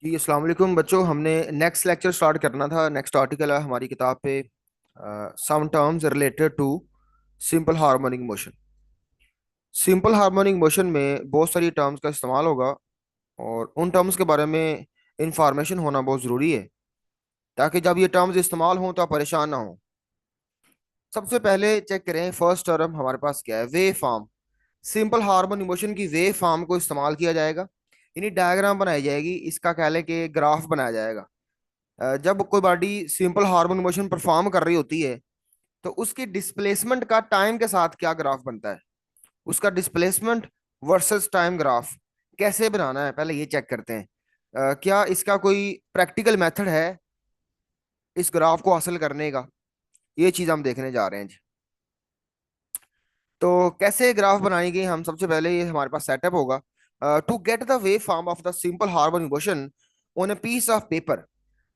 जी अस्सलाम वालेकुम बच्चों। हमने नेक्स्ट लेक्चर स्टार्ट करना था। नेक्स्ट आर्टिकल है हमारी किताब पे, some terms related to simple harmonic motion. Simple harmonic motion में बहुत सारी टर्म्स का इस्तेमाल होगा और उन टर्म्स के बारे में इंफॉर्मेशन होना बहुत ज़रूरी है ताकि जब ये टर्म्स इस्तेमाल हों तो आप परेशान ना हो। सबसे पहले चेक करें फर्स्ट टर्म हमारे पास क्या है, wave form. Simple harmonic motion की वेव फॉर्म को इस्तेमाल किया जाएगा, यानी डायग्राम बनाई जाएगी, इसका कह लें कि ग्राफ बनाया जाएगा। जब कोई body simple harmonic motion perform कर रही होती है तो उसकी डिस्प्लेसमेंट का टाइम के साथ क्या ग्राफ बनता है, उसका डिस्प्लेसमेंट वर्सेस टाइम ग्राफ कैसे बनाना है, पहले ये चेक करते हैं। क्या इसका कोई प्रैक्टिकल मेथड है इस ग्राफ को हासिल करने का, ये चीज हम देखने जा रहे हैं जी। तो कैसे ग्राफ बनाई गई, हम सबसे पहले ये हमारे पास सेटअप होगा। To get the wave form of the simple harmonic motion on a piece of paper.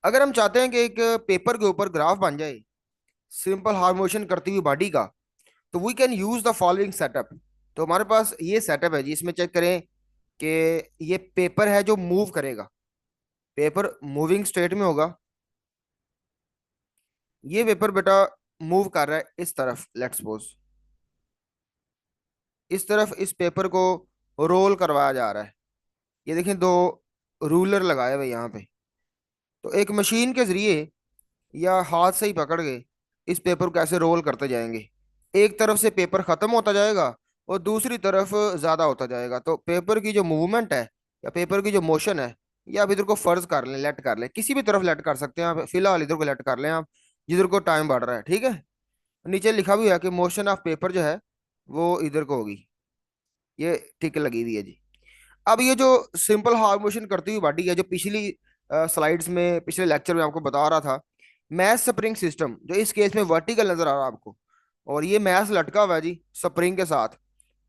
अगर हम चाहते हैं कि एक पेपर के ऊपर ग्राफ बन जाए सिंपल हार्मोशन करती हुई बॉडी का, तो we can use the following setup. तो हमारे पास ये सेटअप है जी, इसमें चेक करें कि ये पेपर है जो मूव करेगा, पेपर मूविंग स्टेट में होगा। ये पेपर बेटा मूव कर रहा है इस तरफ, लेट्स सपोज इस तरफ इस पेपर को रोल करवाया जा रहा है। ये देखें, दो रूलर लगाए हुए यहाँ पे। तो एक मशीन के जरिए या हाथ से ही पकड़ के इस पेपर को कैसे रोल करते जाएंगे, एक तरफ से पेपर खत्म होता जाएगा और दूसरी तरफ ज्यादा होता जाएगा। तो पेपर की जो मूवमेंट है या पेपर की जो मोशन है, या आप इधर को फर्ज कर लें, लेट कर लें, किसी भी तरफ लेट कर सकते हैं आप, फिलहाल इधर को लेट कर लें आप जिधर को टाइम बढ़ रहा है, ठीक है। नीचे लिखा भी है कि मोशन ऑफ पेपर जो है वो इधर को होगी, ये टिक लगी हुई है जी। अब ये जो सिंपल हार्ड मोशन करती हुई बॉडी है, जो पिछली स्लाइड्स में पिछले लेक्चर में आपको बता रहा था, मैस स्प्रिंग सिस्टम जो इस केस में वर्टिकल नजर आ रहा है आपको, और ये मैस लटका हुआ है जी स्प्रिंग के साथ।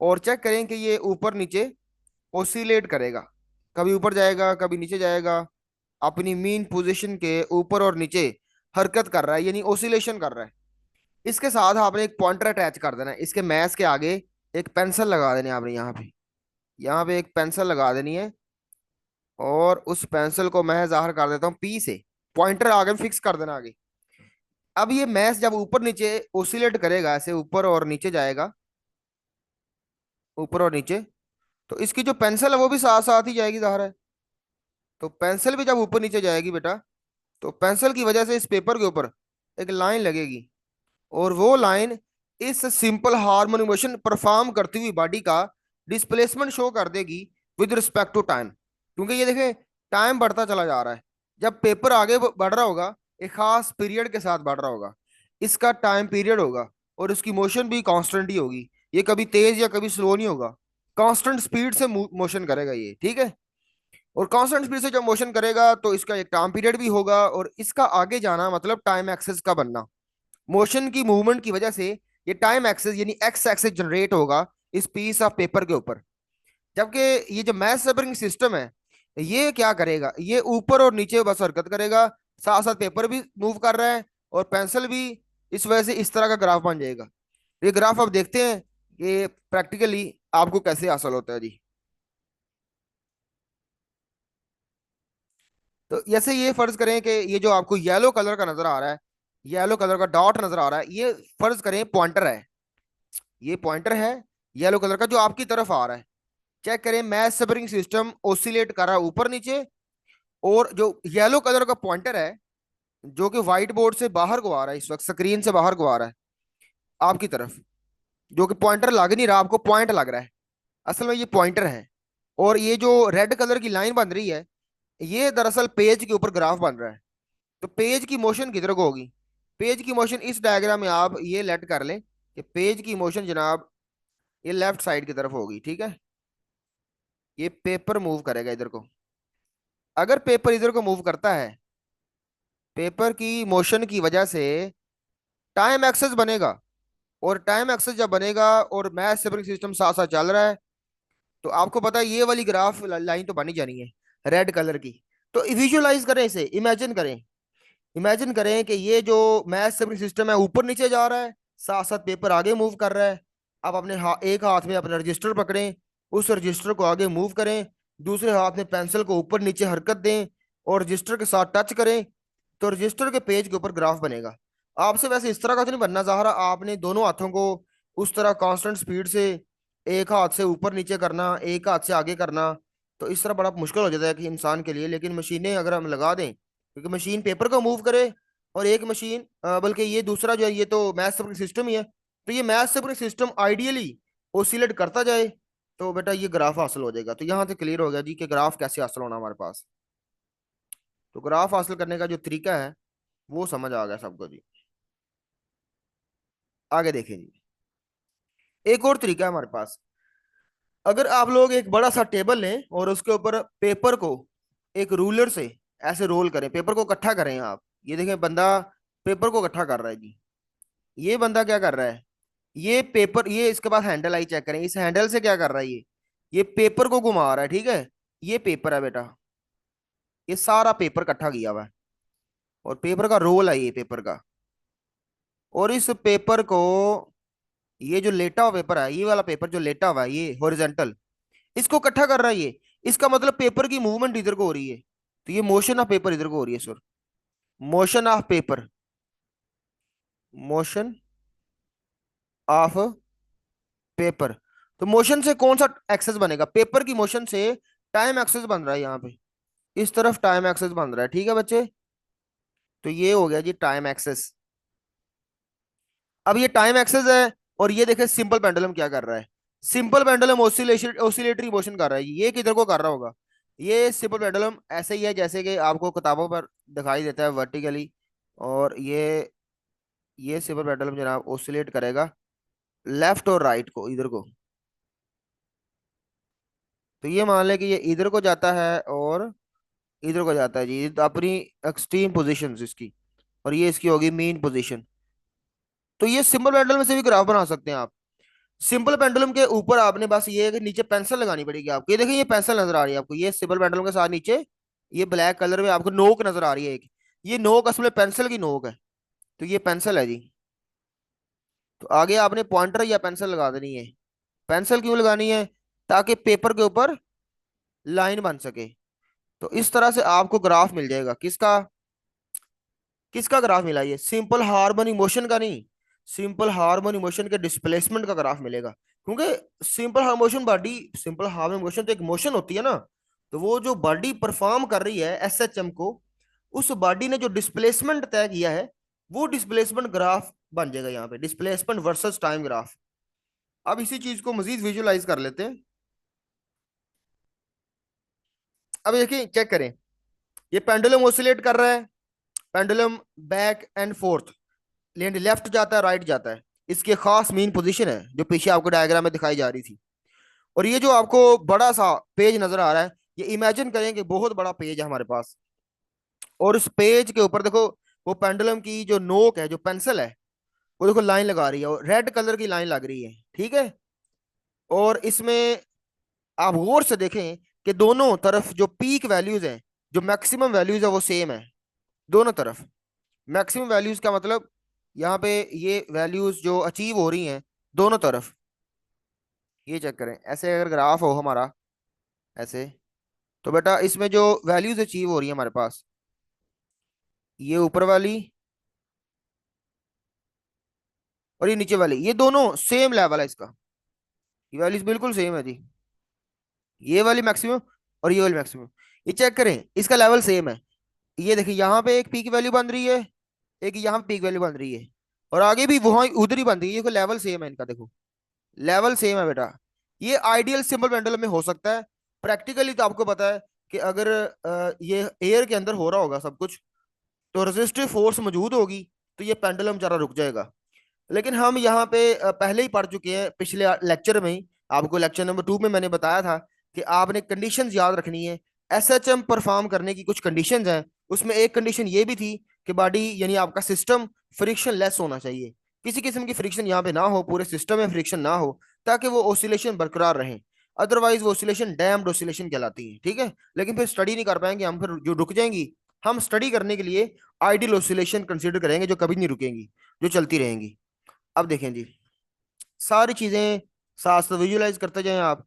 और चेक करें कि ये ऊपर नीचे ओसिलेट करेगा, कभी ऊपर जाएगा कभी नीचे जाएगा, अपनी मीन पोजीशन के ऊपर और नीचे हरकत कर रहा है, यानी ओसिलेशन कर रहा है। इसके साथ आपने एक पॉइंटर अटैच कर देना है, इसके मैस के आगे एक पेंसिल लगा देनी है आपने, यहाँ पे एक पेंसिल लगा देनी है। और उस पेंसिल को मैं जाहिर कर देता हूँ पी से, पॉइंटर आगे फिक्स कर देना आगे। अब ये मैस जब ऊपर नीचे ओसिलेट करेगा, ऐसे ऊपर और नीचे जाएगा, ऊपर और नीचे, तो इसकी जो पेंसिल है वो भी साथ साथ ही जाएगी जाहिर है। तो पेंसिल भी जब ऊपर नीचे जाएगी बेटा, तो पेंसिल की वजह से इस पेपर के ऊपर एक लाइन लगेगी, और वो लाइन इस सिंपल हार्मोनिक मोशन परफॉर्म करती हुई बॉडी का डिस्प्लेसमेंट शो कर देगी विद रिस्पेक्ट टू टाइम। क्योंकि ये देखें, टाइम बढ़ता चला जा रहा है, जब पेपर आगे बढ़ रहा होगा एक खास पीरियड के साथ बढ़ रहा होगा, इसका टाइम पीरियड होगा, और उसकी मोशन भी कांस्टेंट ही होगी, ये कभी तेज या कभी स्लो नहीं होगा, कांस्टेंट स्पीड से मोशन करेगा ये, ठीक है। और कांस्टेंट स्पीड से जब मोशन करेगा तो इसका एक टाइम पीरियड भी होगा, और इसका आगे जाना मतलब टाइम एक्सेस का बनना। मोशन की मूवमेंट की वजह से ये टाइम एक्सेस यानी एक्स एक्सेस जनरेट होगा इस पीस ऑफ पेपर के ऊपर। जबकि ये जो मैथ सेपरिंग सिस्टम है, ये क्या करेगा, ये ऊपर और नीचे बस हरकत करेगा, साथ साथ पेपर भी मूव कर रहा है और पेंसिल भी। इस वजह से इस तरह का ग्राफ बन जाएगा। ये ग्राफ आप देखते हैं कि प्रैक्टिकली आपको कैसे हासिल होता है जी। तो जैसे ये फर्ज करें कि ये जो आपको येलो कलर का नजर आ रहा है, येलो कलर का डॉट नजर आ रहा है, ये फर्ज करें पॉइंटर है, ये पॉइंटर है येलो कलर का जो आपकी तरफ आ रहा है। चेक करें, मैथ सबरिंग सिस्टम ओसिलेट कर रहा है ऊपर नीचे, और जो येलो कलर का पॉइंटर है जो कि व्हाइट बोर्ड से बाहर को आ रहा है, इस वक्त स्क्रीन से बाहर को आ रहा है आपकी तरफ, जो कि पॉइंटर लग नहीं रहा, आपको पॉइंट लग रहा है, असल में ये पॉइंटर है। और ये जो रेड कलर की लाइन बन रही है, ये दरअसल पेज के ऊपर ग्राफ बन रहा है। तो पेज की मोशन किधर को होगी, पेज की मोशन इस डायग्राम में आप ये लेट कर लें कि पेज की मोशन जनाब ये लेफ्ट साइड की तरफ होगी, ठीक है। ये पेपर मूव करेगा इधर को, अगर पेपर इधर को मूव करता है, पेपर की मोशन की वजह से टाइम एक्सेस बनेगा, और टाइम एक्सेस जब बनेगा और मैथ सेपरिंग सिस्टम साथ साथ चल रहा है, तो आपको पता है ये वाली ग्राफ लाइन तो बनी जानी है रेड कलर की। तो विजुअलाइज करें, इसे इमेजिन करें, इमेजिन करें कि ये जो मैथ सेपरिंग सिस्टम है ऊपर नीचे जा रहा है, साथ साथ पेपर आगे मूव कर रहा है। आप अपने एक हाथ में अपना रजिस्टर पकड़ें, उस रजिस्टर को आगे मूव करें, दूसरे हाथ में पेंसिल को ऊपर नीचे हरकत दें, और रजिस्टर के साथ टच करें तो रजिस्टर के पेज के ऊपर ग्राफ बनेगा। आपसे वैसे इस तरह का तो नहीं बनना ज़ाहरा, आपने दोनों हाथों को उस तरह कांस्टेंट स्पीड से एक हाथ से ऊपर नीचे करना, एक हाथ से आगे करना, तो इस तरह बड़ा मुश्किल हो जाता है कि इंसान के लिए। लेकिन मशीनें अगर हम लगा दें, क्योंकि मशीन पेपर को मूव करे, और एक मशीन बल्कि ये दूसरा जो है ये तो मैथ सपोर्टिंग सिस्टम ही है, तो ये math supporting system ideally oscillate करता जाए, तो बेटा ये ग्राफ हासिल हो जाएगा। तो यहाँ से क्लियर हो गया जी कि ग्राफ कैसे हासिल होना हमारे पास। तो ग्राफ हासिल करने का जो तरीका है वो समझ आ गया सबको जी। आगे देखें जी, एक और तरीका है हमारे पास। अगर आप लोग एक बड़ा सा टेबल लें और उसके ऊपर पेपर को एक रूलर से ऐसे रोल करें, पेपर को इकट्ठा करें आप। ये देखें बंदा पेपर को इकट्ठा कर रहा है जी। ये बंदा क्या कर रहा है, ये पेपर, ये इसके पास हैंडल आई चेक करें, इस हैंडल से क्या कर रहा है ये पेपर को घुमा रहा है, ठीक है। ये पेपर है बेटा, ये सारा पेपर इकट्ठा किया हुआ है, और पेपर का रोल है ये पेपर का। और इस पेपर को, ये जो लेटा हुआ पेपर है, ये वाला पेपर जो लेटा हुआ है ये हॉरिजेंटल, इसको इकट्ठा कर रहा है ये। इसका मतलब पेपर की मूवमेंट इधर को हो रही है, तो ये मोशन ऑफ पेपर इधर को हो रही है sir. Motion of paper, motion of paper. तो मोशन से कौन सा एक्सेस बनेगा, पेपर की मोशन से टाइम एक्सेस बन रहा है यहाँ पे, इस तरफ टाइम एक्सेस बन रहा है, ठीक है बच्चे। तो ये हो गया जी टाइम एक्सेस। अब ये टाइम एक्सेस है, और ये देखे सिंपल पेंडुलम क्या कर रहा है। Simple pendulum oscillation oscillatory motion कर रहा है, ये किधर को कर रहा होगा। ये सिंपल पेंडुलम ऐसे ही है जैसे कि आपको किताबों पर दिखाई देता है वर्टिकली। और ये सिंपल पेंडुलम जनाब ओसिलेट करेगा लेफ्ट और राइट को, इधर को। तो ये मान ले कि ये इधर को जाता है और इधर को जाता है जी, तो अपनी एक्सट्रीम पोजीशन इसकी, और ये इसकी होगी मीन पोजीशन। तो ये सिंपल पेंडुलम में से भी ग्राफ बना सकते हैं आप। सिंपल पेंडुलम के ऊपर आपने बस ये है कि नीचे पेंसिल लगानी पड़ेगी आपको। ये देखिए ये पेंसिल नजर आ रही है आपको, ये सिंपल पेंडुलम के साथ नीचे ये ब्लैक कलर में आपको नोक नजर आ रही है एक। ये नोक असल में पेंसिल की नोक है, तो ये पेंसिल है जी। तो आगे आपने पॉइंटर या पेंसिल लगा देनी है। पेंसिल क्यों लगानी है, ताकि पेपर के ऊपर लाइन बन सके। तो इस तरह से आपको ग्राफ मिल जाएगा, किसका, किसका ग्राफ मिला, ये सिंपल हार्मोनिक मोशन का नहीं, सिंपल हार्मोनिक मोशन के डिस्प्लेसमेंट का ग्राफ मिलेगा। क्योंकि simple harmonic motion body, simple harmonic motion तो एक मोशन होती है ना, तो वो जो बॉडी परफॉर्म कर रही है एसएचएम को, उस बॉडी ने जो डिस्प्लेसमेंट तय किया है, वो डिस्प्लेसमेंट ग्राफ बन जाएगा यहाँ पे, डिस्प्लेसमेंट वर्सेस टाइम ग्राफ। अब इसी चीज को मजीद विजुलाइज कर लेते हैं। अब देखिए चेक करें, ये पेंडुलम ऑसिलेट कर रहा है, pendulum back and fourth, left जाता है राइट जाता है। इसकी खास मेन पोजीशन है जो पीछे आपको डायग्राम में दिखाई जा रही थी। और ये जो आपको बड़ा सा पेज नजर आ रहा है, ये इमेजिन करें कि बहुत बड़ा पेज है हमारे पास, और उस पेज के ऊपर देखो वो पेंडुलम की जो नोक है, जो पेंसिल है, वो देखो लाइन लगा रही है, और रेड कलर की लाइन लग रही है, ठीक है। और इसमें आप गौर से देखें कि दोनों तरफ जो पीक वैल्यूज हैं, जो मैक्सिमम वैल्यूज है वो सेम है दोनों तरफ। मैक्सिमम वैल्यूज का मतलब यहाँ पे ये वैल्यूज जो अचीव हो रही हैं दोनों तरफ, ये चेक करें ऐसे अगर ग्राफ हो हमारा ऐसे, तो बेटा इसमें जो वैल्यूज अचीव हो रही है हमारे पास, ये ऊपर वाली और ये नीचे वाली, ये दोनों सेम लेवल है इसका, ये वैल्यूज बिल्कुल सेम है जी। ये वाली मैक्सिमम और ये वाली मैक्सिमम, ये चेक करें इसका लेवल सेम है। ये देखिए यहाँ पे एक पीक वैल्यू बन रही है, एक यहाँ पे पीक वैल्यू बन रही है, और आगे भी वहां उधर ही बन रही है, ये लेवल सेम है इनका, देखो लेवल सेम है बेटा। ये आइडियल सिंपल पेंडुलम में हो सकता है। प्रैक्टिकली तो आपको पता है कि अगर ये एयर के अंदर हो रहा होगा सब कुछ, तो रेजिस्टिव फोर्स मौजूद होगी, तो ये पेंडुलम जरा रुक जाएगा। लेकिन हम यहाँ पे पहले ही पढ़ चुके हैं पिछले लेक्चर में ही, आपको लेक्चर नंबर 2 में मैंने बताया था कि आपने कंडीशंस याद रखनी है। एसएचएम परफॉर्म करने की कुछ कंडीशंस हैं, उसमें एक कंडीशन ये भी थी कि बॉडी यानी आपका सिस्टम फ्रिक्शन लेस होना चाहिए, किसी किस्म की फ्रिक्शन यहाँ पे ना हो, पूरे सिस्टम में फ्रिक्शन ना हो, ताकि वो ऑसिलेशन बरकरार रहे। अदरवाइज वो ऑसिलेशन डैम्ड ऑसिलेशन कहलाती है, ठीक है। लेकिन फिर स्टडी नहीं कर पाएंगे हम, फिर जो रुक जाएंगी। हम स्टडी करने के लिए आइडियल ऑसिलेशन कंसीडर करेंगे जो कभी नहीं रुकेंगी, जो चलती रहेंगी। अब देखें जी, सारी चीजें साथ साथ विजुलाइज करते जाएं आप,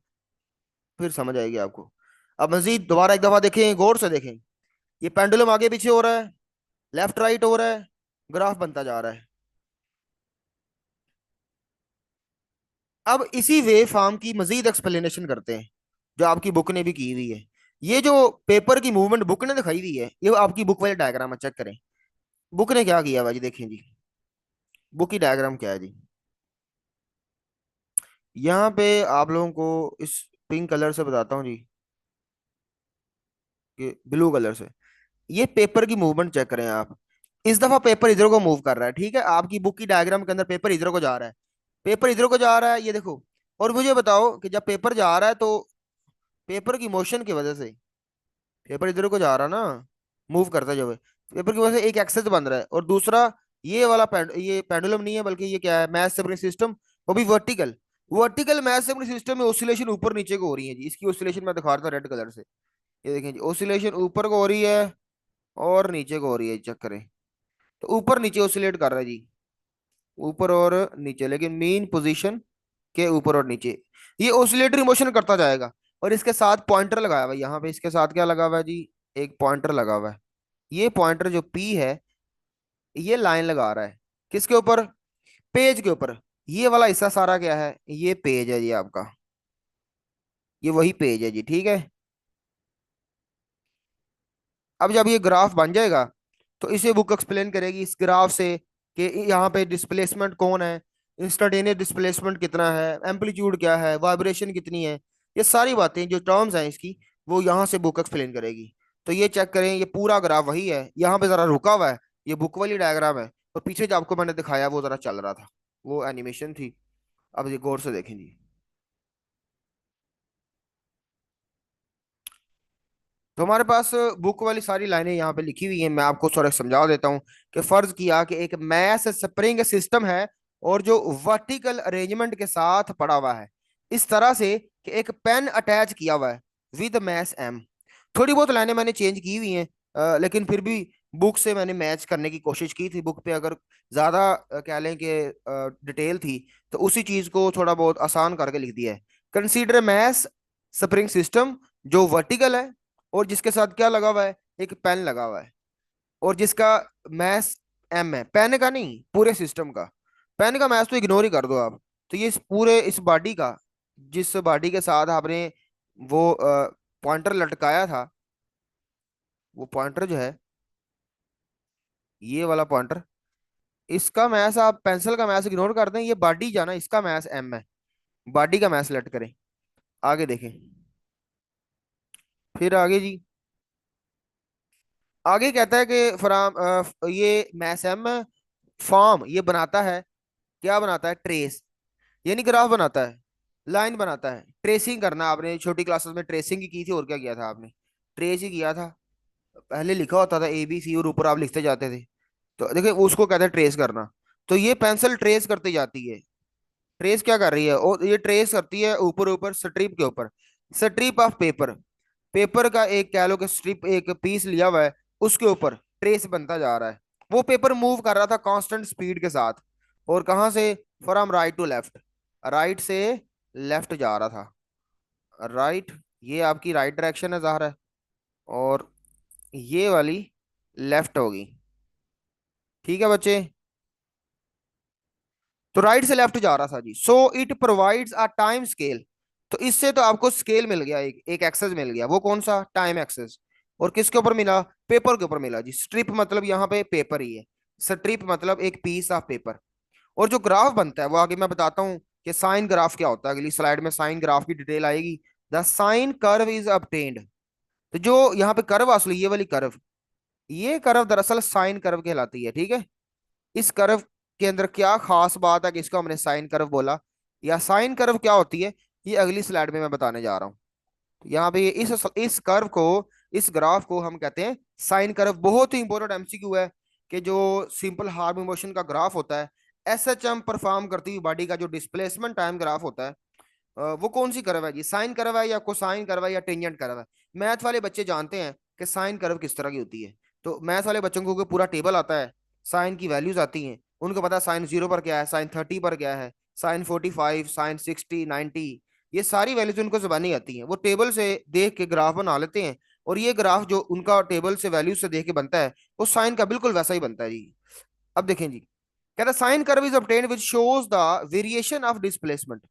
फिर समझ आएगी आपको। अब मजीद दोबारा एक दफा देखें, गौर से देखें। ये पेंडुलम आगे पीछे हो रहा है, लेफ्ट राइट हो रहा है, ग्राफ बनता जा रहा है। अब इसी वेव फॉर्म की मजीद एक्सप्लेनेशन करते हैं, जो आपकी बुक ने भी की हुई है। ये जो पेपर की मूवमेंट बुक ने दिखाई हुई है, ये आपकी बुक वाले डायग्राम है, चेक करें। बुक ने क्या किया हुआ जी, देखें जी, बुक की डायग्राम क्या है जी। यहाँ पे आप लोगों को इस पिंक कलर से बताता हूँ जी, कि ब्लू कलर से। ये पेपर की मूवमेंट चेक करें आप। इस दफा पेपर इधर को मूव कर रहा है, ठीक है, आपकी बुक की डायग्राम के अंदर पेपर इधर को जा रहा है, पेपर इधर को जा रहा है, ये देखो। और मुझे बताओ कि जब पेपर जा रहा है तो पेपर की मोशन की वजह से, पेपर इधर को जा रहा ना, मूव करता है जब, पेपर की वजह से एक एक्सेस बन रहा है, और दूसरा ये वाला ये पेंडुलम नहीं है, बल्कि ये क्या है, मैथ सेपरेटिंग सिस्टम, वो भी vertical. Vertical math separating system में ओसिलेशन ऊपर नीचे को हो रही है जी। इसकी ओसिलेशन मैं दिखा रहा था रेड कलर से, ये देखें जी, ओसिलेशन ऊपर को हो रही है और नीचे को हो रही है, चेक करें। तो ऊपर नीचे ओसिलेट कर रहा है जी, ऊपर और नीचे, लेकिन मेन पोजीशन के ऊपर और नीचे ये ओसिलेटरी मोशन करता जाएगा। और इसके साथ पॉइंटर लगाया हुआ है यहाँ पे, इसके साथ क्या लगा हुआ है जी, एक पॉइंटर लगा हुआ है। ये पॉइंटर जो पी है, ये लाइन लगा रहा है किसके ऊपर, पेज के ऊपर। ये वाला हिस्सा सारा क्या है, ये पेज है जी आपका, ये वही पेज है जी, ठीक है। अब जब ये ग्राफ बन जाएगा, तो इसे बुक एक्सप्लेन करेगी इस ग्राफ से, कि यहाँ पे डिस्प्लेसमेंट कौन है, इंस्टेंटेनियस डिस्प्लेसमेंट कितना है, एम्पलीट्यूड क्या है, वाइब्रेशन कितनी है, ये सारी बातें जो टर्म्स हैं इसकी, वो यहाँ से बुक एक्सप्लेन करेगी। तो ये चेक करें, ये पूरा ग्राफ वही है, यहाँ पे जरा रुका हुआ है, ये बुक वाली डायग्राम है, और पीछे जो आपको मैंने दिखाया वो जरा चल रहा था, वो एनिमेशन थी। अब ये गौर से देखें जी। तो हमारे पास बुक वाली सारी लाइनें यहाँ पे लिखी हुई हैं, मैं आपको थोड़ा समझा देता हूँ। कि फर्ज किया कि एक मैस स्प्रिंग सिस्टम है, और जो वर्टिकल अरेंजमेंट के साथ पड़ा हुआ है, इस तरह से कि एक पेन अटैच किया हुआ है विद मैस एम। थोड़ी बहुत लाइनें मैंने चेंज की हुई हैं, लेकिन फिर भी बुक से मैंने मैच करने की कोशिश की थी। बुक पे अगर ज्यादा कह लें कि डिटेल थी, तो उसी चीज को थोड़ा बहुत आसान करके लिख दिया है। कंसीडर मैस स्प्रिंग सिस्टम, जो वर्टिकल है, और जिसके साथ क्या लगा हुआ है, एक पेन लगा हुआ है, और जिसका मैस एम है, पेन का नहीं, पूरे सिस्टम का। पेन का मैस तो इग्नोर ही कर दो आप। तो ये इस पूरे इस बॉडी का, जिस बॉडी के साथ आपने वो पॉइंटर लटकाया था, वो पॉइंटर जो है, ये वाला पॉइंटर, इसका मैस आप पेंसिल का मैस इग्नोर कर दें, ये बॉडी जाना, इसका मैस एम है, बॉडी का मैस लट करें। आगे देखें, फिर आगे जी, आगे कहता है कि फ्राम ये मैस एम फॉर्म ये बनाता है, क्या बनाता है, ट्रेस, यानी ग्राफ बनाता है, लाइन बनाता है। ट्रेसिंग करना आपने छोटी क्लासेस में ट्रेसिंग ही की थी, और क्या किया था आपने, ट्रेस ही किया था। पहले लिखा होता था ए बी सी, और ऊपर आप लिखते जाते थे। तो देखिए उसको कहते हैं ट्रेस करना। तो ये पेंसिल ट्रेस करती जाती है। ट्रेस क्या कर रही है, और ये ट्रेस करती है ऊपर ऊपर स्ट्रिप के ऊपर, स्ट्रिप ऑफ पेपर, पेपर का एक कह लो कि स्ट्रिप, एक पीस लिया हुआ है, उसके ऊपर ट्रेस बनता जा रहा है। वो पेपर मूव कर रहा था कांस्टेंट स्पीड के साथ, और कहां से, from right to left, right से लेफ्ट जा रहा था। राइट, ये आपकी राइट डायरेक्शन है ज़ाहिर है, और ये वाली लेफ्ट होगी, ठीक है बच्चे। तो राइट से लेफ्ट जा रहा था जी। So it provides a time scale. तो इससे तो आपको स्केल मिल गया, एक एक्सेस मिल गया, वो कौन सा, टाइम एक्सेस। और किसके ऊपर मिला, पेपर के ऊपर मिला जी। स्ट्रिप मतलब यहाँ पे पेपर ही है, स्ट्रिप मतलब एक पीस ऑफ पेपर। और जो ग्राफ बनता है वो आगे मैं बताता हूँ कि साइन ग्राफ क्या होता है, अगली स्लाइड में साइन ग्राफ की डिटेल आएगी। The sine curve is obtained। तो जो यहाँ पे कर्व असली, ये वाली कर्व, ये कर्व दरअसल साइन कर्व कहलाती है, ठीक है। इस कर्व के अंदर क्या खास बात है कि इसको हमने साइन कर्व बोला, या साइन कर्व क्या होती है, ये अगली स्लाइड में मैं बताने जा रहा हूँ। यहाँ पे इस कर्व को, इस ग्राफ को हम कहते हैं साइन कर्व। बहुत ही इंपॉर्टेंट एमसीक्यू है, कि जो सिंपल हार्म मोशन का ग्राफ होता है, एसएचएम परफॉर्म करती हुई बॉडी का जो डिस्प्लेसमेंट टाइम ग्राफ होता है, वो कौन सी कर्व है जी, साइन कर्व है, या कोसाइन कर्व है, या टेंजेंट कर्व है। मैथ वाले बच्चे जानते हैं कि साइन कर्व किस तरह की होती है। तो मैथ वाले बच्चों को पूरा टेबल आता है, साइन की वैल्यूज आती हैं, उनको पता है साइन 0 पर क्या है, साइन 30 पर क्या है, साइन 45, साइन 60, 90, ये सारी वैल्यूज उनको जुबानी आती हैं। वो टेबल से देख के ग्राफ बना लेते हैं, और ये ग्राफ जो उनका टेबल से वैल्यू से देख के बनता है वो साइन का बिल्कुल वैसा ही बनता है जी। अब देखें जी, कहता है sine curve is obtained which shows the variation of displacement.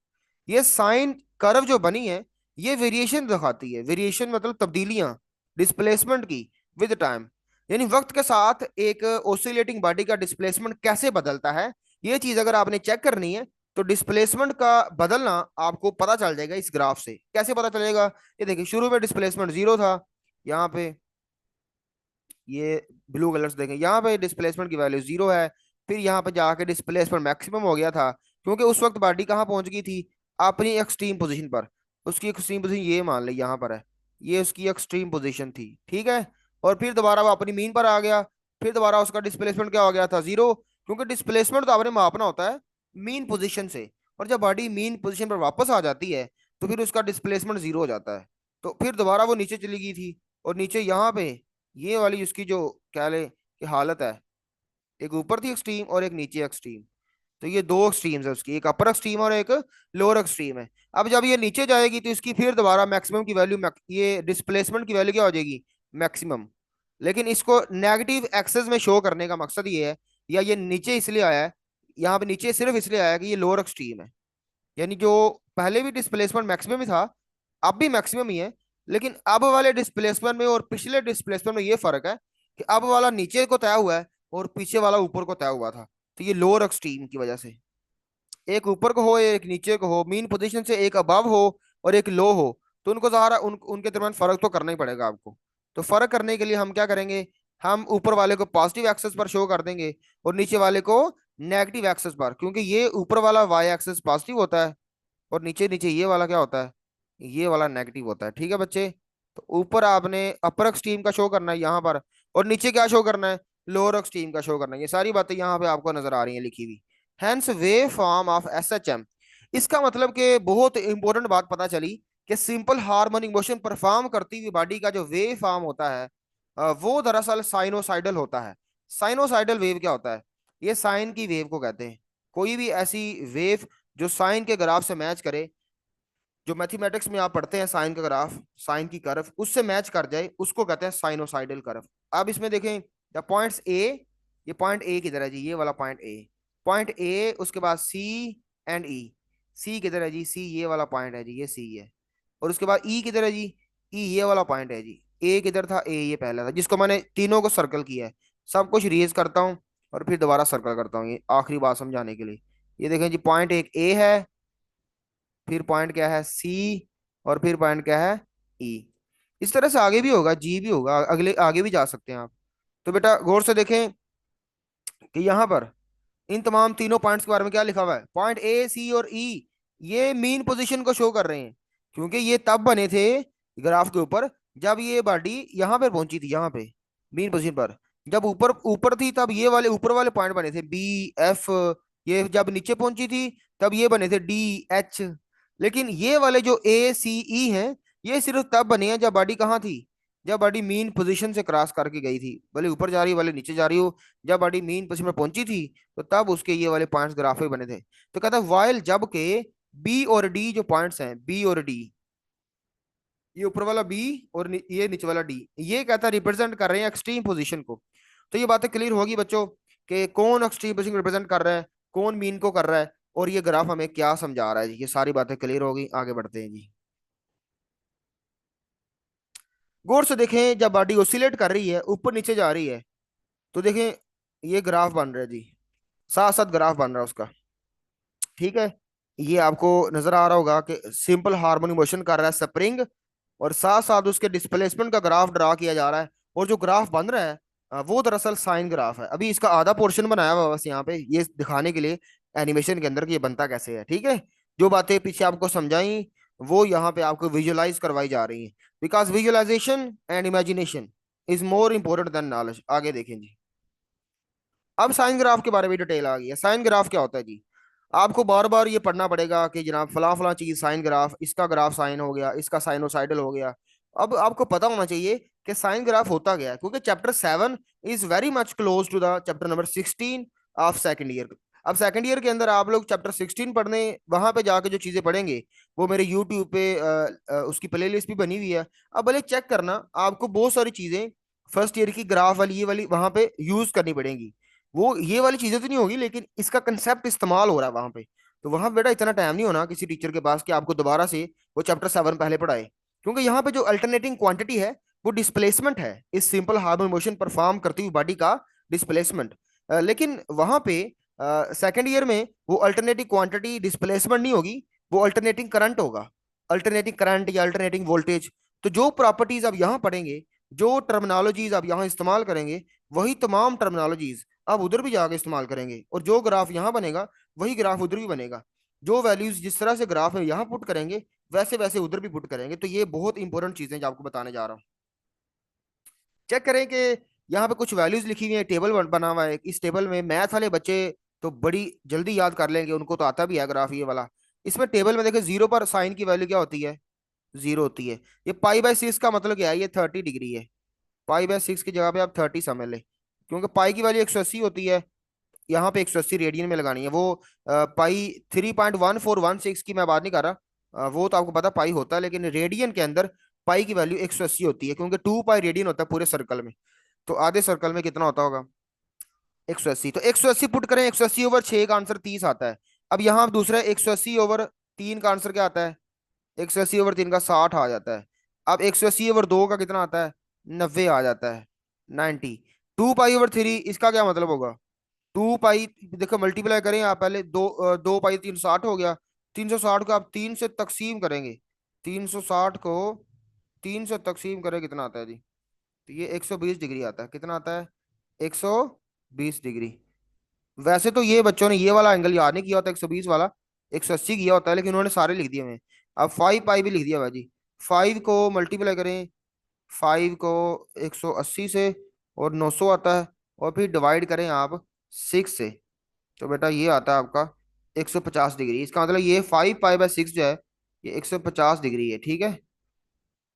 ये साइन कर्व जो बनी है ये वेरिएशन दिखाती है, वेरिएशन मतलब तब्दीलियां डिस्प्लेसमेंट की विद टाइम, यानी वक्त के साथ एक ओसिलेटिंग बॉडी का डिस्प्लेसमेंट कैसे बदलता है। ये चीज अगर आपने चेक करनी है तो डिस्प्लेसमेंट का बदलना आपको पता चल जाएगा इस ग्राफ से। कैसे पता चलेगा, ये देखिए शुरू में डिस्प्लेसमेंट जीरो था, यहाँ पे ये ब्लू कलर्स देखें, यहाँ पे डिस्प्लेसमेंट की वैल्यू जीरो है, फिर यहाँ पे जाके डिस्प्लेसमेंट मैक्सिमम हो गया था, क्योंकि उस वक्त बॉडी कहाँ पहुंच गई थी, अपनी एक्सट्रीम पोजीशन पर। उसकी एक्सट्रीम पोजीशन ये मान ली यहाँ पर है, ये उसकी एक्सट्रीम पोजीशन थी, ठीक है। और फिर दोबारा वो अपनी मीन पर आ गया, फिर दोबारा उसका डिस्प्लेसमेंट क्या हो गया था, जीरो, क्योंकि डिस्प्लेसमेंट तो आपने मापना होता है मीन पोजीशन से, और जब बॉडी मीन पोजीशन पर वापस आ जाती है तो फिर उसका डिस्प्लेसमेंट जीरो हो जाता है। तो फिर दोबारा वो नीचे चली गई थी, और नीचे यहाँ पे ये वाली उसकी जो क्या ले की हालत है, एक ऊपर थी एक्सट्रीम और एक नीचे एक्सट्रीम, तो ये दो एक्सट्रीम्स है उसकी, एक अपर एक्सट्रीम और एक लोअर एक्सट्रीम है। अब जब ये नीचे जाएगी तो इसकी फिर दोबारा मैक्सिमम की वैल्यू, ये डिस्प्लेसमेंट की वैल्यू क्या हो जाएगी, मैक्सिमम। लेकिन इसको नेगेटिव एक्सेस में शो करने का मकसद ये है, या ये नीचे इसलिए आया है, यहाँ पे नीचे सिर्फ इसलिए आया है कि ये लोअर एक्सट्रीम है, यानी जो पहले भी डिस्प्लेसमेंट मैक्सिमम ही था अब भी मैक्सिमम ही है, लेकिन अब वाले डिस्प्लेसमेंट में और पिछले डिस्प्लेसमेंट में ये फर्क है कि अब वाला नीचे को तय हुआ है और पीछे वाला ऊपर को तय हुआ था। तो ये लोअर एक्सट्रीम की वजह से, एक ऊपर को हो एक नीचे को हो, मीन पोजीशन से एक अबव हो और एक लो हो, तो उनको ज़ाहिर उनके दरमियान फर्क तो करना ही पड़ेगा आपको। तो फर्क करने के लिए हम क्या करेंगे, हम ऊपर वाले को पॉजिटिव एक्सेस पर शो कर देंगे और नीचे वाले को नेगेटिव एक्सेस पर, क्योंकि ये ऊपर वाला वाई एक्सेस पॉजिटिव होता है और नीचे नीचे ये वाला क्या होता है, ये वाला नेगेटिव होता है, ठीक है बच्चे। तो ऊपर आपने अपर एक्सट्रीम का शो करना है यहाँ पर, और नीचे क्या शो करना है, लोअर एक्सट्रीम का शो करना है। ये सारी बातें यहाँ पे आपको नजर आ रही हैं लिखी हुई। Hence wave form of SHM, इसका मतलब कि बहुत इंपॉर्टेंट बात पता चली कि सिंपल हार्मोनिक मोशन परफॉर्म करती हुई बॉडी का जो वेव फॉर्म होता है वो दरअसल साइनोसाइडल होता है। साइनोसाइडल वेव क्या होता है, ये साइन की वेव को कहते हैं। कोई भी ऐसी वेव जो साइन के ग्राफ से मैच करे, जो मैथमेटिक्स में आप पढ़ते हैं साइन का ग्राफ, साइन की कर्व उससे मैच कर जाए, उसको कहते हैं साइनोसाइडल कर्व। अब इसमें देखें या पॉइंट्स ए, ये पॉइंट ए किधर है जी, ये वाला पॉइंट ए, पॉइंट ए, उसके बाद सी एंड ई, सी किधर है जी, सी ये वाला पॉइंट है जी, ये सी है। और उसके बाद ई किधर है जी, ई ये वाला पॉइंट है जी। ए किधर था, ए ये पहला था, जिसको मैंने तीनों को सर्कल किया है। सब कुछ रेज करता हूँ और फिर दोबारा सर्कल करता हूँ, ये आखिरी बात समझाने के लिए। ये देखें जी, पॉइंट एक ए है, फिर पॉइंट क्या है सी, और फिर पॉइंट क्या है ई। इस तरह से आगे भी होगा, जी भी होगा, अगले आगे भी जा सकते हैं आप। तो बेटा गौर से देखें कि यहाँ पर इन तमाम तीनों पॉइंट्स के बारे में क्या लिखा हुआ है, पॉइंट ए सी और ई ये मीन पोजीशन को शो कर रहे हैं, क्योंकि ये तब बने थे ग्राफ के ऊपर जब ये बॉडी यहाँ पे पहुंची थी, यहाँ पे मीन पोजीशन पर। जब ऊपर ऊपर थी तब ये वाले ऊपर वाले पॉइंट बने थे बी एफ, ये जब नीचे पहुंची थी तब ये बने थे डी एच। लेकिन ये वाले जो ए सी ई हैं ये सिर्फ तब बने हैं जब बॉडी कहाँ थी, जब बॉडी मीन पोजीशन से क्रॉस करके गई थी, भले ऊपर जा रही हो भले नीचे जा रही हो, जब बॉडी मीन पोजीशन में पहुंची थी तो तब उसके ये वाले पॉइंट्स ग्राफ में बने थे। तो कहता है वाइल जब के बी और डी जो पॉइंट्स हैं, बी और डी, ये ऊपर वाला बी और ये नीचे वाला डी, ये कहता है रिप्रेजेंट कर रहे हैं एक्सट्रीम पोजीशन को। तो ये बातें क्लियर होगी बच्चों कि कौन एक्सट्रीम पोजीशन रिप्रेजेंट कर रहा है, कौन मीन को कर रहा है, और ये ग्राफ हमें क्या समझा रहा है जी। ये सारी बातें क्लियर होगी, आगे बढ़ते हैं जी। गौर से देखें, जब बॉडी ओसिलेट कर रही है ऊपर नीचे जा रही है तो देखें ये ग्राफ बन रहा है जी, साथ साथ ग्राफ बन रहा है उसका, ठीक है। ये आपको नजर आ रहा होगा कि सिंपल हार्मोनिक मोशन कर रहा है स्प्रिंग, और साथ साथ उसके डिस्प्लेसमेंट का ग्राफ ड्रा किया जा रहा है, और जो ग्राफ बन रहा है वो दरअसल साइन ग्राफ है। अभी इसका आधा पोर्शन बनाया हुआ है बस यहाँ पे ये दिखाने के लिए एनिमेशन के अंदर कि ये बनता कैसे है, ठीक है। जो बातें पीछे आपको समझाई वो यहाँ पे आपको विजुअलाइज करवाई जा रही है, because visualisation and imagination is more important than knowledge. आगे देखें जी, अब साइन ग्राफ के बारे में डिटेल आ गई है। साइन ग्राफ क्या होता है जी, आपको बार बार ये पढ़ना पड़ेगा कि जनाब फला फला चीज साइन ग्राफ, इसका ग्राफ साइन हो गया, इसका साइनोसाइडल हो गया। अब आपको पता होना चाहिए कि साइन ग्राफ होता गया, क्योंकि chapter 7 is very much close to the chapter number 16 of second year. अब सेकंड ईयर के अंदर आप लोग चैप्टर 16 पढ़ने, वहां पे जाके जो चीजें पढ़ेंगे वो मेरे यूट्यूब पे उसकी प्लेलिस्ट भी बनी हुई है। अब भले चेक करना, आपको बहुत सारी चीजें फर्स्ट ईयर की ग्राफ वाली ये वाली वहां पे यूज करनी पड़ेगी। वो ये वाली चीजें तो नहीं होगी, लेकिन इसका कंसेप्ट इस्तेमाल हो रहा है वहां पे। तो वहां बेटा इतना टाइम नहीं होना किसी टीचर के पास कि आपको दोबारा से वो चैप्टर 7 पहले पढ़ाए, क्योंकि यहाँ पे जो अल्टरनेटिंग क्वांटिटी है वो डिस्प्लेसमेंट है, इस सिंपल हार्मोन मोशन परफॉर्म करती हुई बॉडी का डिस्प्लेसमेंट। लेकिन वहां पे सेकेंड ईयर में वो अल्टरनेटिंग क्वांटिटी डिस्प्लेसमेंट नहीं होगी, वो अल्टरनेटिंग करंट होगा, अल्टरनेटिंग करंट या अल्टरनेटिंग वोल्टेज। तो जो प्रॉपर्टीज आप यहाँ पढ़ेंगे, जो टर्मिनोलॉजीज आप यहाँ इस्तेमाल करेंगे, वही तमाम टर्मिनोलॉजीज आप उधर भी जाकर इस्तेमाल करेंगे, और जो ग्राफ यहाँ बनेगा वही ग्राफ उधर भी बनेगा। जो वैल्यूज जिस तरह से ग्राफ में यहाँ पुट करेंगे, वैसे वैसे उधर भी पुट करेंगे। तो ये बहुत इंपॉर्टेंट चीजें जो आपको बताने जा रहा हूँ। चेक करें कि यहाँ पे कुछ वैल्यूज लिखी हुई है, टेबल बना हुआ है। इस टेबल में मैथ वाले बच्चे तो बड़ी जल्दी याद कर लेंगे, उनको तो आता भी है ग्राफ ये वाला। इसमें टेबल में देखें, 0 पर साइन की वैल्यू क्या होती है? 0 होती है। ये पाई/6 का मतलब क्या है? ये 30 डिग्री है। पाई/6 की जगह पे आप 30 समझ ले, क्योंकि पाई की वैल्यू 180 होती है। यहाँ पे 180 रेडियन में लगानी है। वो पाई 3.1416 की मैं बात नहीं कर रहा, वो तो आपको पता पाई होता है, लेकिन रेडियन के अंदर पाई की वैल्यू 180 होती है, क्योंकि 2 पाई रेडियन होता है पूरे सर्कल में। तो आधे सर्कल में कितना होता होगा? 180। तो 180 पुट करें, 180/6 का आंसर 30 आता है। अब यहाँ दूसरा 180/3 का आंसर क्या आता है? 180/3 का 60 आ जाता है। अब 180/2 का कितना आता है? 90 आ जाता है, 90। 2 पाई/3 इसका क्या मतलब होगा? 2 पाई, देखो मल्टीप्लाई करें आप पहले, 2 पाई 360 हो गया। 360 को आप 3 से तकसीम करेंगे, 360 को 3 से तकसीम करें कितना आता है जी? तो ये 120 डिग्री आता है। कितना आता है? 120 डिग्री। वैसे तो ये बच्चों ने ये वाला एंगल याद नहीं किया होता, 120 वाला, 180 किया होता है, लेकिन उन्होंने सारे लिख दिए हुए हैं। अब 5 पाई भी लिख दिया भाई जी। 5 को मल्टीप्लाई करें, 5 को 180 से, और 900 आता है, और फिर डिवाइड करें आप 6 से, तो बेटा ये आता है आपका 150 डिग्री। इसका मतलब ये 5 पाई/6 जो है, ये 150 डिग्री है, ठीक है?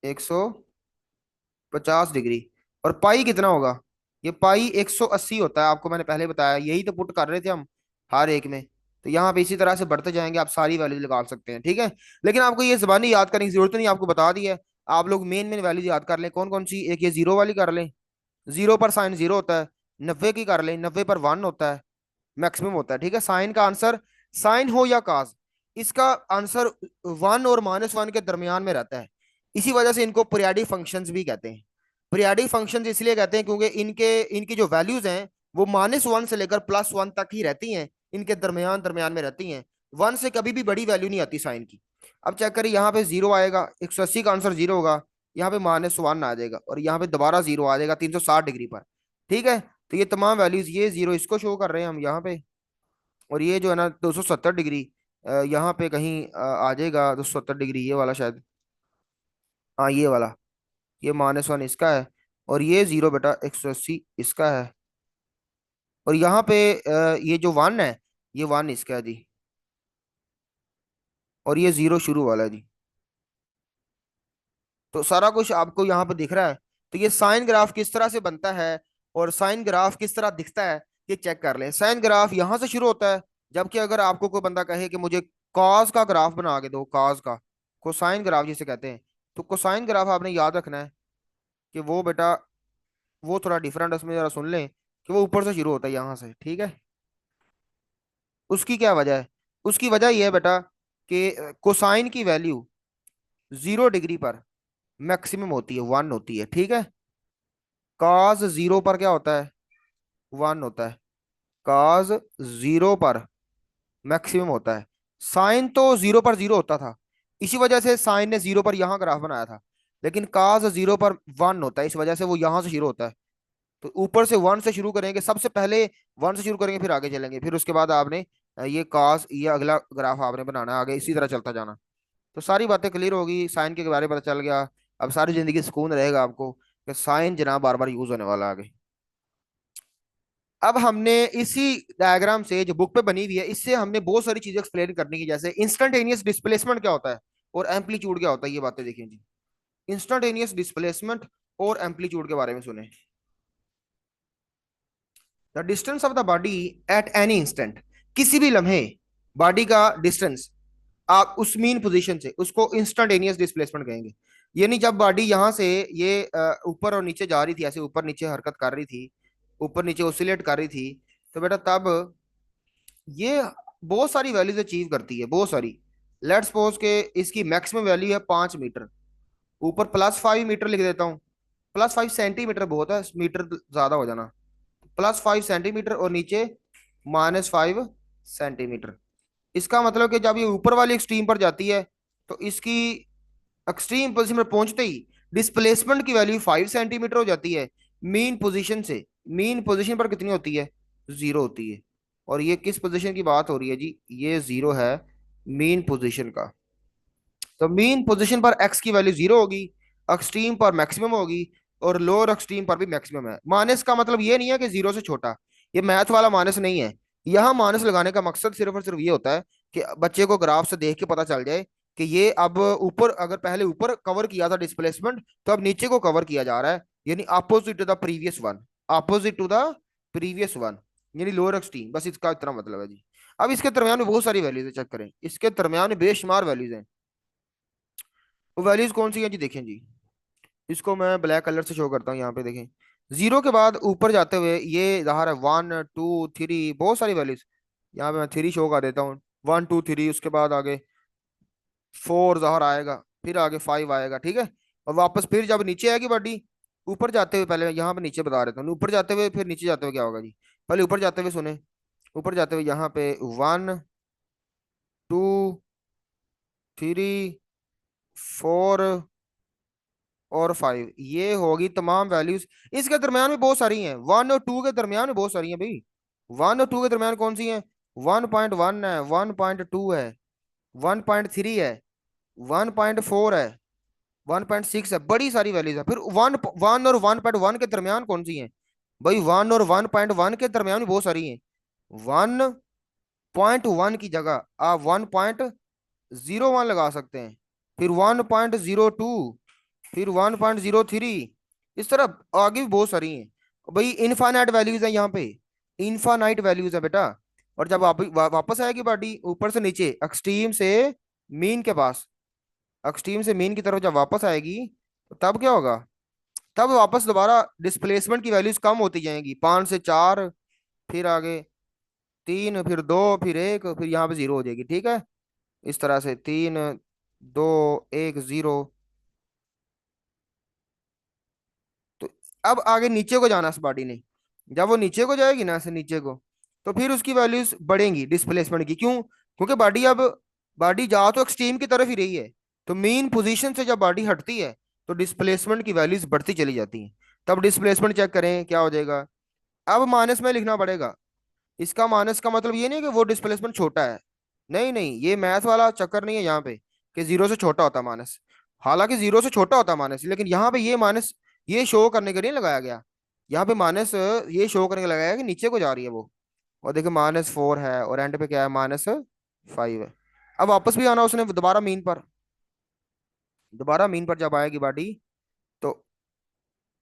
150 डिग्री। और पाई कितना होगा? ये पाई 180 होता है, आपको मैंने पहले बताया, यही तो पुट कर रहे थे हम हर एक में। तो यहाँ पे इसी तरह से बढ़ते जाएंगे, आप सारी वैल्यू निकाल सकते हैं, ठीक है? लेकिन आपको ये जबानी याद करने की जरूरत नहीं, आपको बता दी है। आप लोग मेन मेन वैल्यूज याद कर लें। कौन कौन सी? एक ये 0 वाली कर लें, 0 पर साइन 0 होता है। 90 की कर लें, 90 पर 1 होता है, मैक्सिमम होता है, ठीक है? साइन का आंसर, साइन हो या काज, इसका आंसर 1 और -1 के दरमियान में रहता है। इसी वजह से इनको पीरियाडिक फंक्शंस भी कहते हैं। पीरियाडिक फंक्शंस इसलिए कहते हैं क्योंकि इनके इनकी जो वैल्यूज हैं वो -1 से लेकर +1 तक ही रहती हैं, इनके दरमियान दरमियान में रहती हैं। 1 से कभी भी बड़ी वैल्यू नहीं आती साइन की। अब चेक करिए, यहाँ पे 0 आएगा, 180 का आंसर 0 होगा। यहाँ पे -1 आ जाएगा, और यहाँ पे दोबारा 0 आ जाएगा 360 डिग्री पर, ठीक है? तो ये तमाम वैल्यूज, ये 0 इसको शो कर रहे हैं हम यहाँ पे, और ये जो है ना 270 डिग्री यहाँ पे कहीं आ जाएगा 270 डिग्री, ये वाला शायद, हाँ ये वाला। ये -1 इसका है, और ये 0 बेटा 180 इसका है। और यहाँ पे ये जो 1 है, ये 1 इसका है जी, और ये 0 शुरू वाला है जी। तो सारा कुछ आपको यहाँ पे दिख रहा है। तो ये साइन ग्राफ किस तरह से बनता है, और साइन ग्राफ किस तरह दिखता है, ये चेक कर लें। साइन ग्राफ यहाँ से शुरू होता है, जबकि अगर आपको कोई बंदा कहे कि मुझे कॉस का ग्राफ बना के दो, कॉस का, कोसाइन ग्राफ जिसे कहते हैं, तो कोसाइन ग्राफ आपने याद रखना है कि वो बेटा, वो थोड़ा डिफरेंट, उसमें जरा सुन लें कि वो ऊपर से शुरू होता है यहाँ से, ठीक है? उसकी क्या वजह है? उसकी वजह यह है बेटा कि कोसाइन की वैल्यू 0 डिग्री पर मैक्सिमम होती है, 1 होती है, ठीक है? कॉस 0 पर क्या होता है? 1 होता है। कॉस 0 पर मैक्सिमम होता है। साइन तो 0 पर 0 होता था, इसी वजह से साइन ने 0 पर यहाँ ग्राफ बनाया था। लेकिन कॉस 0 पर 1 होता है, इस वजह से वो यहाँ से शुरू होता है। तो ऊपर से 1 से शुरू करेंगे सबसे पहले, 1 से शुरू करेंगे, फिर आगे चलेंगे, फिर उसके बाद आपने ये कॉस, ये अगला ग्राफ आपने बनाना है, आगे इसी तरह चलता जाना। तो सारी बातें क्लियर होगी, साइन के बारे में पता चल गया। अब सारी जिंदगी सुकून रहेगा आपको कि साइन जनाब बार बार यूज होने वाला है आगे। अब हमने इसी डायग्राम से जो बुक पे बनी हुई है, इससे हमने बहुत सारी चीजें एक्सप्लेन करने की, जैसे इंस्टेंटेनियस डिस्प्लेसमेंट क्या होता है और एम्पलीट्यूड क्या होता है, ये बातें देखिए जी। इंस्टेंटेनियस डिस्प्लेसमेंट और एम्पलीट्यूड के बारे में सुने। The distance of the body at any instant, किसी भी लम्हे बॉडी का डिस्टेंस आप उस मीन पोजीशन से उसको इंस्टेंटेनियस डिस्प्लेसमेंट कहेंगे। यानी जब बॉडी यहाँ से ये ऊपर और नीचे जा रही थी, ऐसे ऊपर नीचे हरकत कर रही थी, ऊपर नीचे ओसिलेट कर रही थी, तो बेटा तब ये बहुत सारी वैल्यूज अचीव करती है, बहुत सारी। लेट्स सपोज के इसकी मैक्सिमम वैल्यू है 5 मीटर, ऊपर +5 मीटर लिख देता हूँ। +5 सेंटीमीटर बहुत है, मीटर ज्यादा हो जाना। +5 सेंटीमीटर और नीचे -5 सेंटीमीटर। इसका मतलब कि जब ये ऊपर वाली एक्सट्रीम पर जाती है, तो इसकी एक्सट्रीम पोजीशन पर पहुंचते ही डिस्प्लेसमेंट की वैल्यू 5 सेंटीमीटर हो जाती है। मीन पोजीशन से, मीन पोजीशन पर कितनी होती है? 0 होती है। और ये किस पोजीशन की बात हो रही है जी? ये 0 है मीन पोजीशन का। तो मीन पोजीशन पर एक्स की वैल्यू 0 होगी, एक्सट्रीम पर मैक्सिमम होगी, और लोअर एक्सट्रीम पर भी मैक्सिमम है। माइनस का मतलब ये नहीं है कि 0 से छोटा, ये मैथ वाला माइनस नहीं है। यहाँ माइनस लगाने का मकसद सिर्फ और सिर्फ ये होता है कि बच्चे को ग्राफ से देख के पता चल जाए कि ये अब ऊपर, अगर पहले ऊपर कवर किया था डिस्प्लेसमेंट, तो अब नीचे को कवर किया जा रहा है, यानी opposite to the previous one, opposite to the previous one, यानी लोअर एक्सट्रीम। बस इसका इतना मतलब है जी। अब इसके दरमियान में बहुत सारी वैल्यूज है, चेक करें, इसके दरमियान में बेशुमार वैल्यूज हैं। वो वैल्यूज कौन सी है जी? देखें जी, इसको मैं ब्लैक कलर से शो करता हूँ, यहाँ पे देखें। 0 के बाद ऊपर जाते हुए ये ज़ाहिर है 1 2 3, बहुत सारी वैल्यूज। यहाँ पे मैं 3 शो कर देता हूँ, 1 2 3, उसके बाद आगे 4 ज़ाहिर आएगा, फिर आगे 5 आएगा, ठीक है। और वापस फिर जब नीचे आएगी बॉडी, ऊपर जाते हुए, पहले यहाँ पे नीचे बता देता हूँ, ऊपर जाते हुए फिर नीचे जाते हुए क्या होगा जी। पहले ऊपर जाते हुए सुने, ऊपर जाते हुए यहाँ पे 1 2 3 4 और 5, ये होगी तमाम वैल्यूज। इसके दरमियान में बहुत सारी हैं, 1 और 2 के दरमियान में बहुत सारी हैं भाई। 1 और 2 के दरमियान कौन सी हैं? 1.1 है, 1.2 है, 1.3 है, 1.4 है, 1.6 है, बड़ी सारी वैल्यूज है। फिर वन वन और 1.1 के दरमियान कौन सी हैं? भाई 1 और 1.1 के दरमियान में बहुत सारी हैं। 1.1 की जगह आप 1.01 लगा सकते हैं, फिर 1.02, फिर 1.03, इस तरह आगे भी बहुत सारी हैं। भाई इनफाइनाइट वैल्यूज है यहाँ पे, इनफाइनाइट वैल्यूज है बेटा। और जब वापस आएगी बॉडी ऊपर से नीचे, एक्सट्रीम से मीन के पास, एक्सट्रीम से मीन की तरफ जब वापस आएगी, तो तब क्या होगा? तब वापस दोबारा डिस्प्लेसमेंट की वैल्यूज कम होती जाएंगी, 5 से 4, फिर आगे 3, फिर 2, फिर 1, फिर यहाँ पे 0 हो जाएगी, ठीक है। इस तरह से 3 2 1 0। तो अब आगे नीचे को जाना इस बॉडी ने, जब वो नीचे को जाएगी ना, ऐसे नीचे को, तो फिर उसकी वैल्यूज बढ़ेंगी डिस्प्लेसमेंट की। क्यों? क्योंकि बॉडी अब, बॉडी जा तो एक्सट्रीम की तरफ ही रही है, तो मेन पोजीशन से जब बॉडी हटती है, तो डिस्प्लेसमेंट की वैल्यूज बढ़ती चली जाती हैं। तब डिस्प्लेसमेंट चेक करें क्या हो जाएगा। अब माइनस में लिखना पड़ेगा। इसका माइनस का मतलब ये नहीं कि वो डिस्प्लेसमेंट छोटा है, नहीं नहीं, ये मैथ वाला चक्कर नहीं है यहाँ पे कि 0 से छोटा होता माइनस। हालांकि 0 से छोटा होता माइनस, लेकिन यहाँ पे ये माइनस ये शो करने के लिए लगाया गया। यहाँ पे माइनस ये शो करने के लिए लगाया कि नीचे को जा रही है वो। और देखिए -4 है, और एंड पे क्या है? -5 है। अब वापस भी आना उसने दोबारा मीन पर, दोबारा मीन पर जब आएगी बॉडी, तो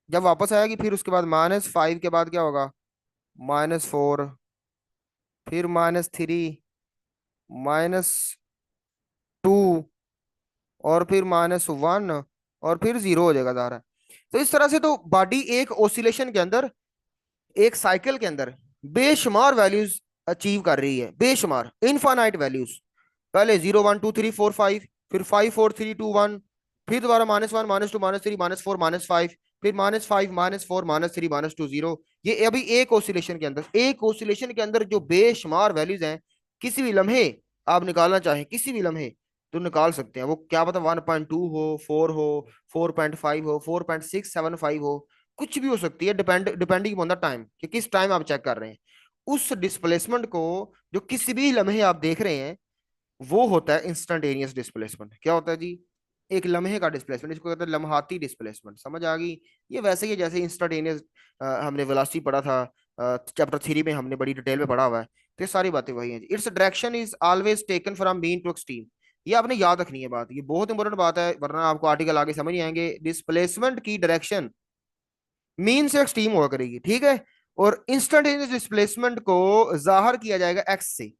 जब वापस आएगी फिर उसके बाद -5 के बाद क्या होगा? -4, फिर -3, -2, और फिर -1, और फिर 0 हो जाएगा सारा। तो इस तरह से तो बॉडी एक ओसिलेशन के अंदर, एक साइकिल के अंदर बेशुमार वैल्यूज अचीव कर रही है, बेशुमार इनफाइनाइट वैल्यूज। पहले 0 1 2 3 4 5, फिर 5 4 3 2 1, फिर दोबारा -1 -2 -3 -4 -5, फिर -5 -4 -3 -2 0। ये अभी एक ओसिलेशन के अंदर, एक ओसिलेशन के अंदर जो बेशुमार वैल्यूज हैं, किसी भी लम्हे आप निकालना चाहें, किसी भी लम्हे तो निकाल सकते हैं। वो क्या पता 1.2 हो, 4 हो, 4.5 हो, 4.675 हो, कुछ भी हो सकती है, डिपेंडिंग ऑन द टाइम कि किस टाइम आप चेक कर रहे हैं। उस डिस्प्लेसमेंट को जो किसी भी लम्हे आप देख रहे हैं, वो होता है इंस्टेंटेनियस डिस्प्लेसमेंट। क्या होता है जी? एक लम्हे का डिस्प्लेसमेंट, इसको कहते हैं लम्हाती डिस्प्लेसमेंट। समझ आ गई? ये वैसे ही है जैसे इंस्टेंटेनियस हमने वेलोसिटी पढ़ा था, चैप्टर 3 में हमने बड़ी डिटेल में पढ़ा हुआ है। तो ये सारी बातें वही हैं। Its direction is always taken from mean to extreme. ये आपने याद रखनी है बात, ये बहुत इंपॉर्टेंट बात है, वरना आपको आर्टिकल आगे समझ नहीं आएंगे। डिस्प्लेसमेंट की डायरेक्शन मीन से एक्सट्रीम हुआ करेगी, ठीक है। और इंस्टेंटेनियस डिस्प्लेसमेंट को जाहिर किया जाएगा एक्स से।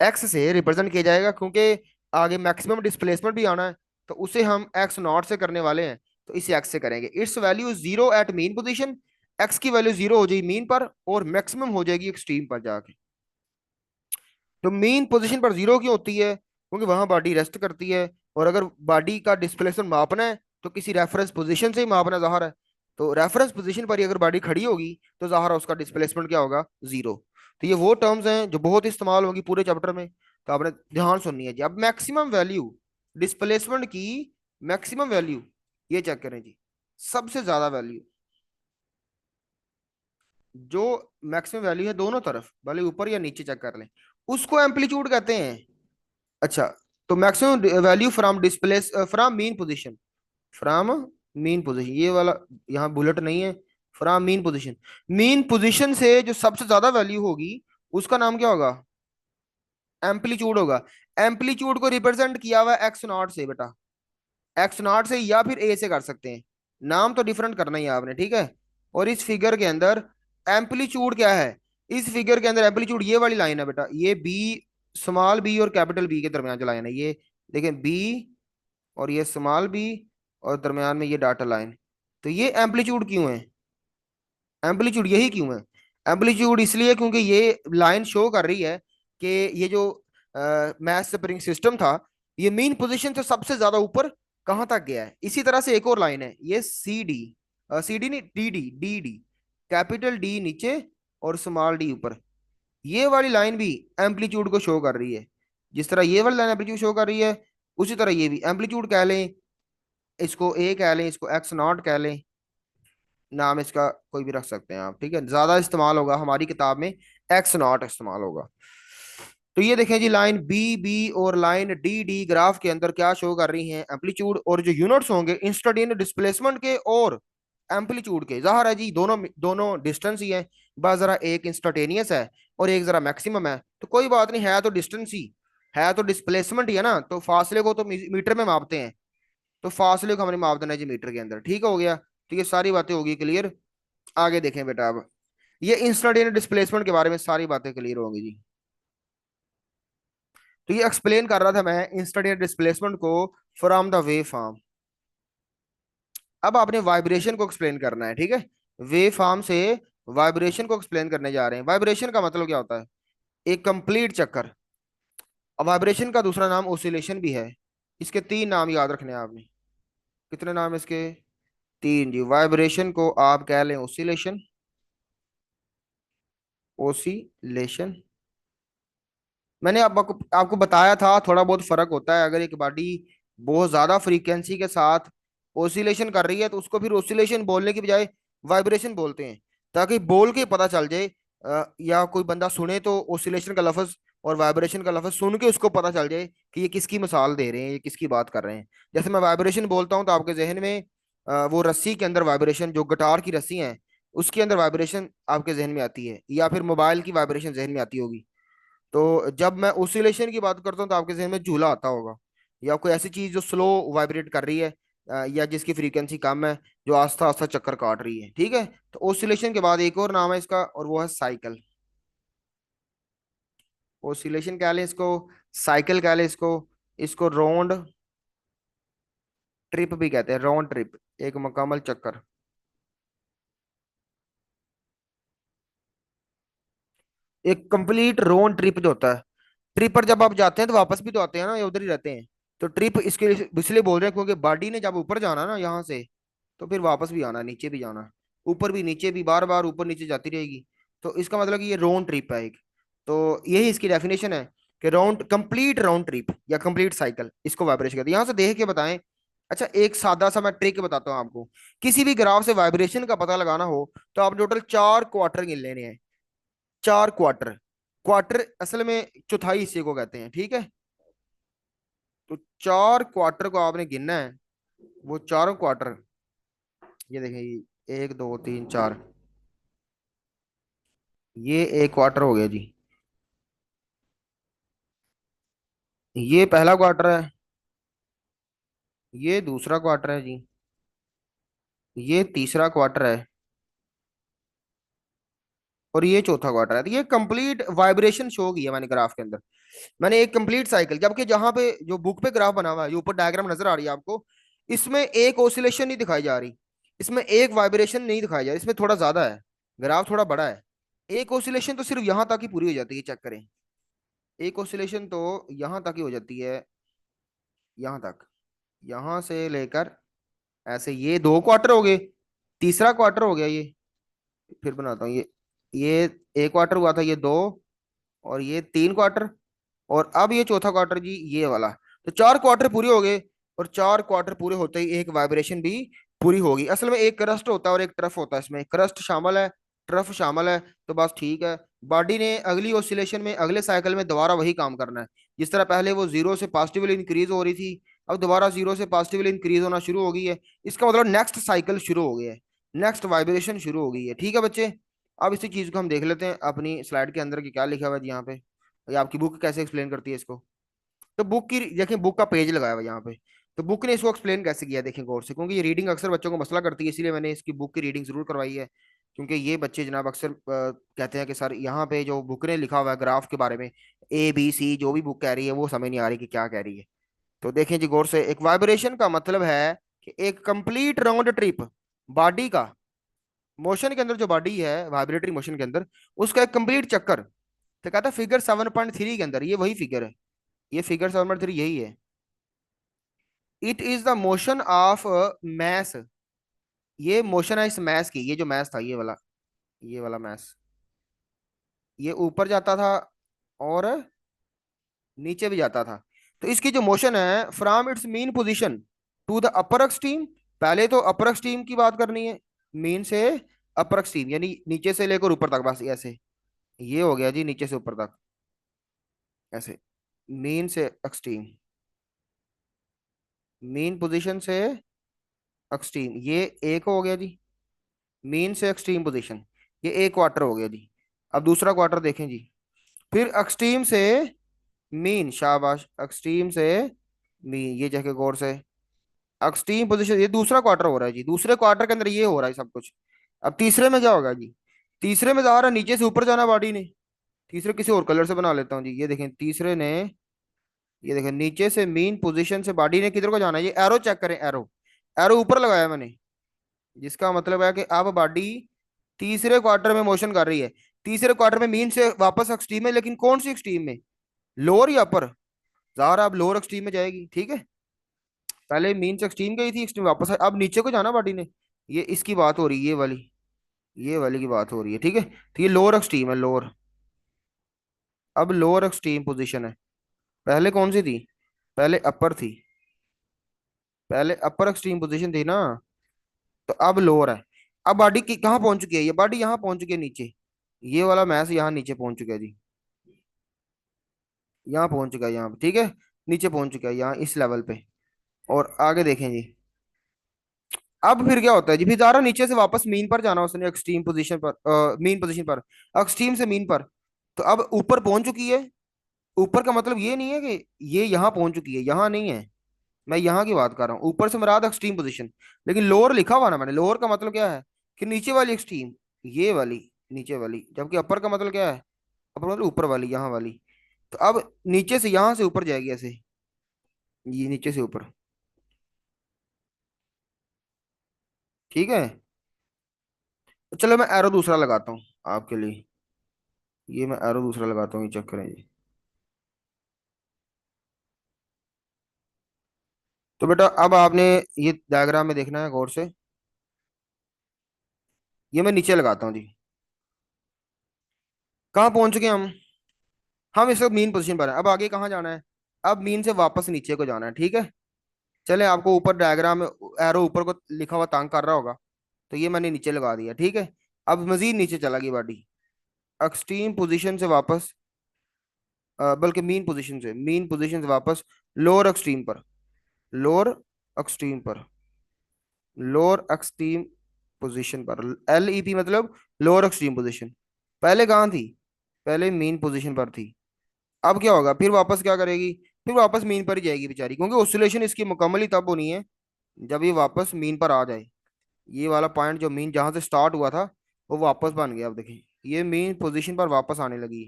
एक्स से रिप्रेजेंट किया जाएगा, क्योंकि आगे मैक्सिमम डिस्प्लेसमेंट भी आना है, तो उसे हम एक्स नॉट से करने वाले हैं, तो इसे एक्स से करेंगे। Its value zero at mean position, X की वैल्यू जीरो हो जाएगी मीन पर, और मैक्सिमम हो जाएगी एक्सट्रीम पर जाके। तो मीन पोजीशन पर जीरो क्यों होती है? क्योंकि वहां बॉडी रेस्ट करती है, और अगर बॉडी का डिस्प्लेसमेंट मापना है तो किसी रेफरेंस पोजीशन से ही मापना ज़ाहिर है। तो रेफरेंस पोजीशन पर ही अगर बॉडी खड़ी होगी तो ज़ाहिर है उसका डिस्प्लेसमेंट क्या होगा, जीरो। तो ये वो टर्म्स हैं जो बहुत इस्तेमाल होंगी पूरे चैप्टर में, तो आपने ध्यान सुननी है जी। अब मैक्सिमम वैल्यू डिस्प्लेसमेंट की, मैक्सिमम वैल्यू ये चेक करें जी, सबसे ज्यादा वैल्यू, जो मैक्सिमम वैल्यू है दोनों तरफ, भले ऊपर या नीचे चेक कर लें, उसको एम्पलीट्यूड कहते हैं। अच्छा, तो maximum value from displace from mean position, from mean position, ये वाला यहाँ बुलेट नहीं है, from mean position, mean position से जो सबसे ज्यादा वैल्यू होगी उसका नाम क्या होगा, एम्पलीट्यूड होगा। एम्पलीट्यूड को रिप्रेजेंट किया हुआ एक्स नॉट से बेटा, एक्स नॉट से या फिर ए से कर सकते हैं, नाम तो डिफरेंट करना ही है आपने, ठीक है। और इस फिगर के अंदर एम्पलीट्यूड क्या है, इस फिगर के अंदर एम्पलीट्यूड ये वाली लाइन है बेटा, ये बी, स्मॉल बी और कैपिटल बी के दरमियान जो लाइन है ये, देखें बी, और ये स्मॉल बी, और दरमियान में ये डाटा लाइन। तो ये एम्पलीट्यूड क्यों है, एम्पलीट्यूड यही क्यों है, एम्पलीट्यूड इसलिए क्योंकि ये लाइन शो कर रही है कि ये जो मैथ स्प्रिंग सिस्टम था, ये मीन पोजीशन से सबसे ज्यादा ऊपर कहां तक गया है। इसी तरह से एक और लाइन है, ये सी डी, सी डी नहीं, D D, D D, capital D नीचे और स्मॉल डी ऊपर, ये वाली लाइन भी एम्पलीट्यूड को शो कर रही है। जिस तरह ये वाली लाइन एम्पलीट्यूड शो कर रही है, उसी तरह ये भी एम्पलीट्यूड कह लें, इसको ए कह लें, इसको एक्स नॉट कह लें, नाम इसका कोई भी रख सकते हैं आप, ठीक है। ज्यादा इस्तेमाल होगा हमारी किताब में, एक्स नॉट इस्तेमाल होगा। तो ये देखें जी, लाइन बी बी और लाइन डी डी ग्राफ के अंदर क्या शो कर रही हैं, एम्पलीट्यूड, और जो यूनिट्स होंगे इंस्टेंटेनियस डिस्प्लेसमेंट के और एम्पलीट्यूड के, जाहिर है जी दोनों दोनों डिस्टेंस ही है, बस जरा एक इंस्टेंटेनियस है और एक जरा मैक्सिमम है, तो कोई बात नहीं, है तो डिस्टेंस ही, है तो डिस्प्लेसमेंट ही है ना, तो फासले को तो मीटर में मापते हैं, तो फासले को हमने माप देना है जी मीटर के अंदर, ठीक हो गया। तो ये सारी बातें होगी क्लियर। आगे देखें बेटा, अब ये इंस्टेंटेनियस डिस्प्लेसमेंट के बारे में सारी बातें क्लियर होंगी जी। तो ये एक्सप्लेन कर रहा था मैं इंस्टेंटेनियस डिस्प्लेसमेंट को फ्रॉम द वेव फॉर्म। अब आपने वाइब्रेशन को एक्सप्लेन करना है, ठीक है। वेव फॉर्म से वाइब्रेशन को एक्सप्लेन करने जा रहे हैं। वाइब्रेशन का मतलब क्या होता है, एक कंप्लीट चक्कर। अब वाइब्रेशन का दूसरा नाम ओसिलेशन भी है, इसके तीन नाम याद रखने हैं आपने। कितने नाम है इसके, तीन जी। वाइब्रेशन को आप कह लें ओसिलेशन, ओसिलेशन, मैंने आपको बताया था थोड़ा बहुत फर्क होता है, अगर एक बॉडी बहुत ज्यादा फ्रीक्वेंसी के साथ ओसिलेशन कर रही है तो उसको फिर ओसिलेशन बोलने की बजाय वाइब्रेशन बोलते हैं, ताकि बोल के पता चल जाए, या कोई बंदा सुने तो ओसिलेशन का लफ्ज और वाइब्रेशन का लफ्ज सुन के उसको पता चल जाए कि ये किसकी मिसाल दे रहे हैं, ये किसकी बात कर रहे हैं। जैसे मैं वाइब्रेशन बोलता हूँ तो आपके जहन में वो रस्सी के अंदर वाइब्रेशन, जो गिटार की रस्सी है उसके अंदर वाइब्रेशन आपके जहन में आती है, या फिर मोबाइल की वाइब्रेशन जहन में आती होगी। तो जब मैं ओसिलेशन की बात करता हूँ तो आपके जहन में झूला आता होगा, या कोई ऐसी चीज जो स्लो वाइब्रेट कर रही है, या जिसकी फ्रीक्वेंसी कम है, जो आस्ता आस्ता चक्कर काट रही है, ठीक है। तो ओसिलेशन के बाद एक और नाम है इसका, और वो है साइकिल। ओसिलेशन कह लें इसको, साइकिल कह लें इसको, इसको राउंड ट्रिप भी कहते हैं, राउंड ट्रिप, एक मुकम्मल चक्कर। एक कंप्लीट राउंड ट्रिप जो होता है, ट्रिप पर जब आप जाते हैं तो वापस भी तो आते हैं ना, या उधर ही रहते हैं। तो ट्रिप इसके इसलिए बोल रहे हैं क्योंकि बॉडी ने जब ऊपर जाना ना यहाँ से, तो फिर वापस भी आना, नीचे भी जाना, ऊपर भी नीचे भी, बार बार ऊपर नीचे जाती रहेगी। तो इसका मतलब कि ये राउंड ट्रिप है एक। तो यही इसकी डेफिनेशन है कि राउंड, कंप्लीट राउंड ट्रिप या कंप्लीट साइकिल, इसको वाइब्रेशन कहते हैं। यहाँ से देख के बताएं। अच्छा, एक सादा सा मैं ट्रिक बताता हूँ आपको। किसी भी ग्राफ से वाइब्रेशन का पता लगाना हो तो आप टोटल चार क्वार्टर गिन लेने हैं, चार क्वार्टर। क्वार्टर असल में चौथाई हिस्से को कहते हैं, ठीक है। तो चार क्वार्टर को आपने गिनना है, वो चारों क्वार्टर, ये देखें, ये एक दो तीन चार, ये एक क्वार्टर हो गया जी, ये पहला क्वार्टर है, ये दूसरा क्वार्टर है जी, ये तीसरा क्वार्टर है, और ये चौथा क्वार्टर है। तो ये कंप्लीट वाइब्रेशन शो की है मैंने ग्राफ के अंदर। मैंने एक कंप्लीट साइकिल, जबकि जहां पे जो बुक पे ग्राफ बना हुआ है, जो ऊपर डायग्राम नजर आ रही है आपको, इसमें एक ऑसिलेशन नहीं दिखाई जा रही, इसमें एक वाइब्रेशन नहीं दिखाई जा रही, इसमें थोड़ा ज्यादा है, ग्राफ थोड़ा बड़ा है। एक ऑसिलेशन तो सिर्फ यहां तक ही पूरी हो जाती है, चेक करें। एक ऑसिलेशन तो यहां तक ही हो जाती है, यहां तक, यहां से लेकर ऐसे, ये दो क्वार्टर हो गए, तीसरा क्वार्टर हो गया ये। फिर बनाता हूँ ये एक क्वार्टर हुआ था, ये दो, और ये तीन क्वार्टर, और अब ये चौथा क्वार्टर जी, ये वाला। तो चार क्वार्टर पूरे हो गए, और चार क्वार्टर पूरे होते ही एक वाइब्रेशन भी पूरी होगी। असल में एक क्रस्ट होता है और एक ट्रफ होता है, इसमें क्रस्ट शामिल है, ट्रफ शामिल है, तो बस ठीक है। बॉडी ने अगली ऑसिलेशन में, अगले साइकिल में दोबारा वही काम करना है। जिस तरह पहले वो जीरो से पॉजिटिवली इंक्रीज हो रही थी, अब दोबारा जीरो से पॉजिटिवली इंक्रीज होना शुरू हो गई है। इसका मतलब नेक्स्ट साइकिल शुरू हो गया है, नेक्स्ट वाइब्रेशन शुरू हो गई है। ठीक है बच्चे, अब इसी चीज को हम देख लेते हैं अपनी स्लाइड के अंदर कि क्या लिखा हुआ है जी यहाँ पे, ये आपकी बुक कैसे एक्सप्लेन करती है इसको। तो बुक की देखिए, बुक का पेज लगाया हुआ है यहाँ पे, तो बुक ने इसको एक्सप्लेन कैसे किया है देखें गौर से, क्योंकि ये रीडिंग अक्सर बच्चों को मसला करती है, इसीलिए मैंने इसकी बुक की रीडिंग जरूर करवाई है। क्योंकि ये बच्चे जनाब अक्सर कहते हैं कि सर यहाँ पे जो बुक ने लिखा हुआ है ग्राफ के बारे में, ABC जो भी बुक कह रही है वो समझ नहीं आ रही कि क्या कह रही है। तो देखें जी गौर से, एक वाइब्रेशन का मतलब है कि एक कंप्लीट राउंड ट्रिप बॉडी का, मोशन के अंदर जो बॉडी है वाइब्रेटरी मोशन के अंदर, उसका एक कंप्लीट चक्कर। तो कहता है फिगर 7.3 के अंदर ये वही फिगर है, ये फिगर 7.3 यही है। It is the motion of mass, ये मोशन है इस मैस की, ये जो मैस था ये वाला, ये वाला मैस, ये ऊपर जाता था और नीचे भी जाता था। तो इसकी जो मोशन है from its mean position to the upper extreme, पहले तो अपर एक्सट्रीम की बात करनी है, मीन से अपर एक्सट्रीम यानी नीचे से लेकर ऊपर तक, बस ऐसे, ये हो गया जी नीचे से ऊपर तक, ऐसे, मीन से एक्सट्रीम, मीन पोजीशन से एक्सट्रीम, ये एक हो गया जी, मीन से एक्सट्रीम पोजीशन, ये एक क्वार्टर हो गया जी। अब दूसरा क्वार्टर देखें जी, फिर एक्सट्रीम से मीन, शाबाश, एक्सट्रीम से मीन, ये जगह गौर से, एक्सट्रीम पोजीशन, ये दूसरा क्वार्टर हो रहा है जी, दूसरे क्वार्टर के अंदर ये हो रहा है सब कुछ। अब तीसरे में क्या होगा जी, तीसरे में जा रहा है नीचे से ऊपर जाना बॉडी ने, तीसरे किसी और कलर से बना लेता हूँ जी, ये देखें तीसरे ने, ये देखें नीचे से मीन पोजीशन से बॉडी ने किधर को जाना है, ये एरो चेक करें, एरो, एरो ऊपर लगाया मैंने, जिसका मतलब है कि अब बॉडी तीसरे क्वार्टर में मोशन कर रही है, तीसरे क्वार्टर में मीन से वापस एक्सट्रीम में, लेकिन कौन सी एक्सट्रीम में, लोअर या अपर, ज़ाहिर है अब लोअर एक्सट्रीम में जाएगी। ठीक है, पहले मीन से एक्सट्रीम गई थी, एक्सट्रीम वापस अब नीचे को जाना बॉडी ने, ये इसकी बात हो रही है, ये वाली की बात हो रही है। ठीक है, तो ये लोअर एक्सट्रीम है, लोअर, अब लोअर एक्सट्रीम पोजीशन है, पहले कौन सी थी, पहले अपर थी, पहले अपर एक्सट्रीम पोजीशन थी ना, तो अब लोअर है। अब बॉडी की कहाँ पहुंच चुकी है, ये बॉडी यहाँ पहुंच चुकी है नीचे, ये वाला मैस यहाँ नीचे पहुंच चुका है जी, यहाँ पहुंच चुका है यहाँ पे, ठीक है, नीचे पहुंच चुका है यहाँ इस लेवल पे। और आगे देखें जी, अब फिर क्या होता है जी, फिर जारा नीचे से वापस मीन पर जाना उसने, एक्सट्रीम पोजीशन पर, मीन पोजीशन पर, एक्सट्रीम से मीन पर। तो अब ऊपर पहुंच चुकी है, ऊपर का मतलब ये नहीं है कि ये यहाँ पहुंच चुकी है, यहाँ नहीं है, मैं यहाँ की बात कर रहा हूँ, ऊपर से मुराद एक्सट्रीम पोजीशन। लेकिन लोअर लिखा हुआ ना मैंने, लोअर का मतलब क्या है कि नीचे वाली एक्सट्रीम, ये वाली नीचे वाली, जबकि अपर का मतलब क्या है, अपर मतलब ऊपर वाली, यहाँ वाली। तो अब नीचे से यहाँ से ऊपर जाएगी ऐसे, ये नीचे से ऊपर। ठीक है, तो चलो मैं एरो दूसरा लगाता हूँ आपके लिए, ये मैं एरो दूसरा लगाता हूँ, ये चेक करें जी। तो बेटा अब आपने ये डायग्राम में देखना है गौर से, ये मैं नीचे लगाता हूँ जी। कहाँ पहुंच चुके हैं हम इस वक्त मीन पोजीशन पर हैं, अब आगे कहाँ जाना है, अब मीन से वापस नीचे को जाना है। ठीक है, चले, आपको ऊपर डायग्राम में एरो ऊपर को लिखा हुआ तंग कर रहा होगा, तो ये मैंने नीचे लगा दिया। ठीक है, अब मजीद नीचे चला गई बॉडी, एक्सट्रीम पोजीशन से वापस, बल्कि मीन पोजीशन से वापस लोअर एक्सट्रीम पर, लोअर एक्सट्रीम पर, लोअर एक्सट्रीम पोजीशन पर, LEP मतलब लोअर एक्सट्रीम पोजीशन। पहले कहाँ थी, पहले मीन पोजीशन पर थी। अब क्या होगा, फिर वापस क्या करेगी, फिर वापस मीन पर ही जाएगी बेचारी, क्योंकि ऑसिलेशन इसकी मुकम्मल ही तब होनी है जब ये वापस मीन पर आ जाए। ये वाला पॉइंट जो मीन जहां से स्टार्ट हुआ था वो वापस बन गया, अब देखें ये मीन पोजीशन पर वापस आने लगी।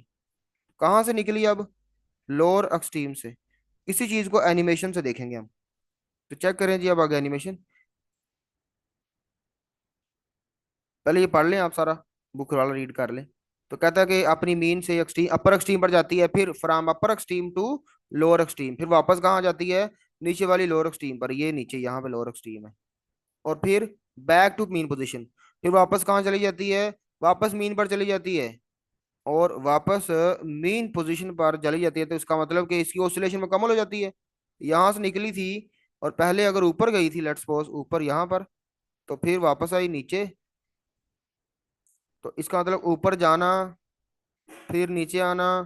कहाँ से निकली अब, लोअर एक्सट्रीम से। इसी चीज को एनिमेशन से देखेंगे हम। तो चेक करें जी, अब आगे एनिमेशन। पहले ये पढ़ लें आप सारा, बुक वाला रीड कर लें। तो कहता है कि अपनी मीन से एक्सट्रीम, अपर एक्सट्रीम पर जाती है, फिर from upper extreme to lower extreme, फिर वापस कहाँ जाती है, नीचे वाली लोअर एक्सट्रीम पर, ये नीचे यहाँ पे लोअर एक्सट्रीम है। और फिर बैक टू मीन पोजीशन, फिर वापस कहाँ चली जाती है, वापस मीन पर चली जाती है। और वापस मीन पोजीशन पर चली जाती है, तो इसका मतलब कि इसकी ऑसिलेशन मुकम्मल हो जाती है। यहाँ से निकली थी और पहले अगर ऊपर गई थी, लेट्स सपोज ऊपर यहाँ पर, तो फिर वापस आई नीचे। तो इसका मतलब ऊपर जाना, फिर नीचे आना,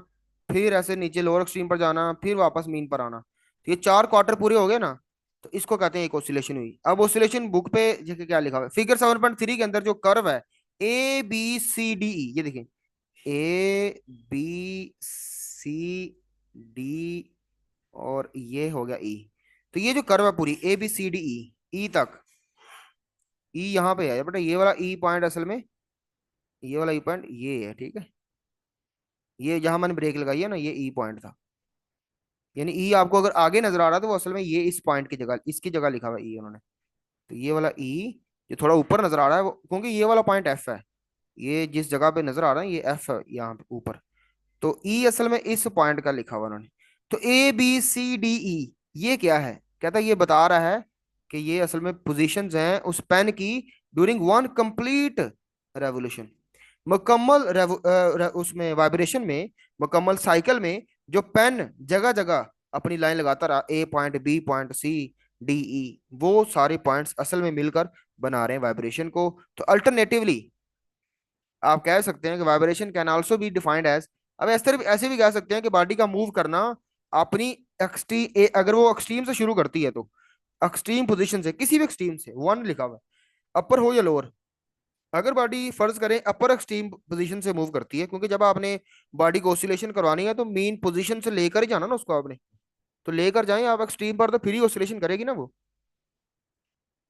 फिर ऐसे नीचे लोअर एक्सट्रीम पर जाना, फिर वापस मीन पर आना। तो ये 4 क्वार्टर पूरे हो गए ना। तो इसको कहते हैं एक ऑसिलेशन हुई। अब ऑसिलेशन बुक पे जगह क्या लिखा हुआ है, फिगर 7.3 के अंदर जो कर्व है, ABCDE, ये देखें, ABCD, और ये हो गया ई। तो ये जो कर्व है पूरी ABCDE, ई तक, ई यहाँ पे है बेटा, ये वाला ई पॉइंट असल में, ये वाला ई पॉइंट ये है, ठीक है। ये जहां मैंने ब्रेक लगाई है ना, ये ई पॉइंट था। यानी ई आपको अगर आगे नजर आ रहा है तो वो असल में ये इस पॉइंट की जगह, इसकी जगह लिखा हुआ है ई उन्होंने। तो ये वाला ई जो थोड़ा ऊपर नजर आ रहा है वो, क्योंकि ये वाला पॉइंट एफ है, ये जिस जगह पे नजर आ रहा है ये एफ है यहाँ पे ऊपर। तो ई असल में इस पॉइंट का लिखा हुआ उन्होंने। तो ABCDE ये क्या है, कहता है ये बता रहा है कि ये असल में पोजीशंस हैं उस पेन की ड्यूरिंग वन कंप्लीट रेवोल्यूशन, मुकम्मल उसमें वाइब्रेशन में, मुकम्मल साइकिल में, जो पेन जगह जगह अपनी लाइन लगाता रहा, ए पॉइंट, बी पॉइंट, CDE, वो सारे पॉइंट्स असल में मिलकर बना रहे हैं वाइब्रेशन को। तो अल्टरनेटिवली आप कह सकते हैं कि vibration can also be defined as, अब ऐसे भी कह सकते हैं कि बॉडी का मूव करना अपनी एक्सट्रीम, अगर वो एक्सट्रीम से शुरू करती है तो एक्सट्रीम पोजीशन से, किसी भी एक्सट्रीम से, वन लिखा हुआ है, अपर हो या लोअर। अगर बॉडी फर्ज करें अपर एक्सट्रीम पोजीशन से मूव करती है, क्योंकि जब आपने बॉडी को ऑसिलेशन करवानी है तो मेन पोजीशन से लेकर ही जाना ना उसको आपने। तो लेकर जाएं आप एक्सट्रीम पर, तो फिर ही ऑसिलेशन करेगी ना वो।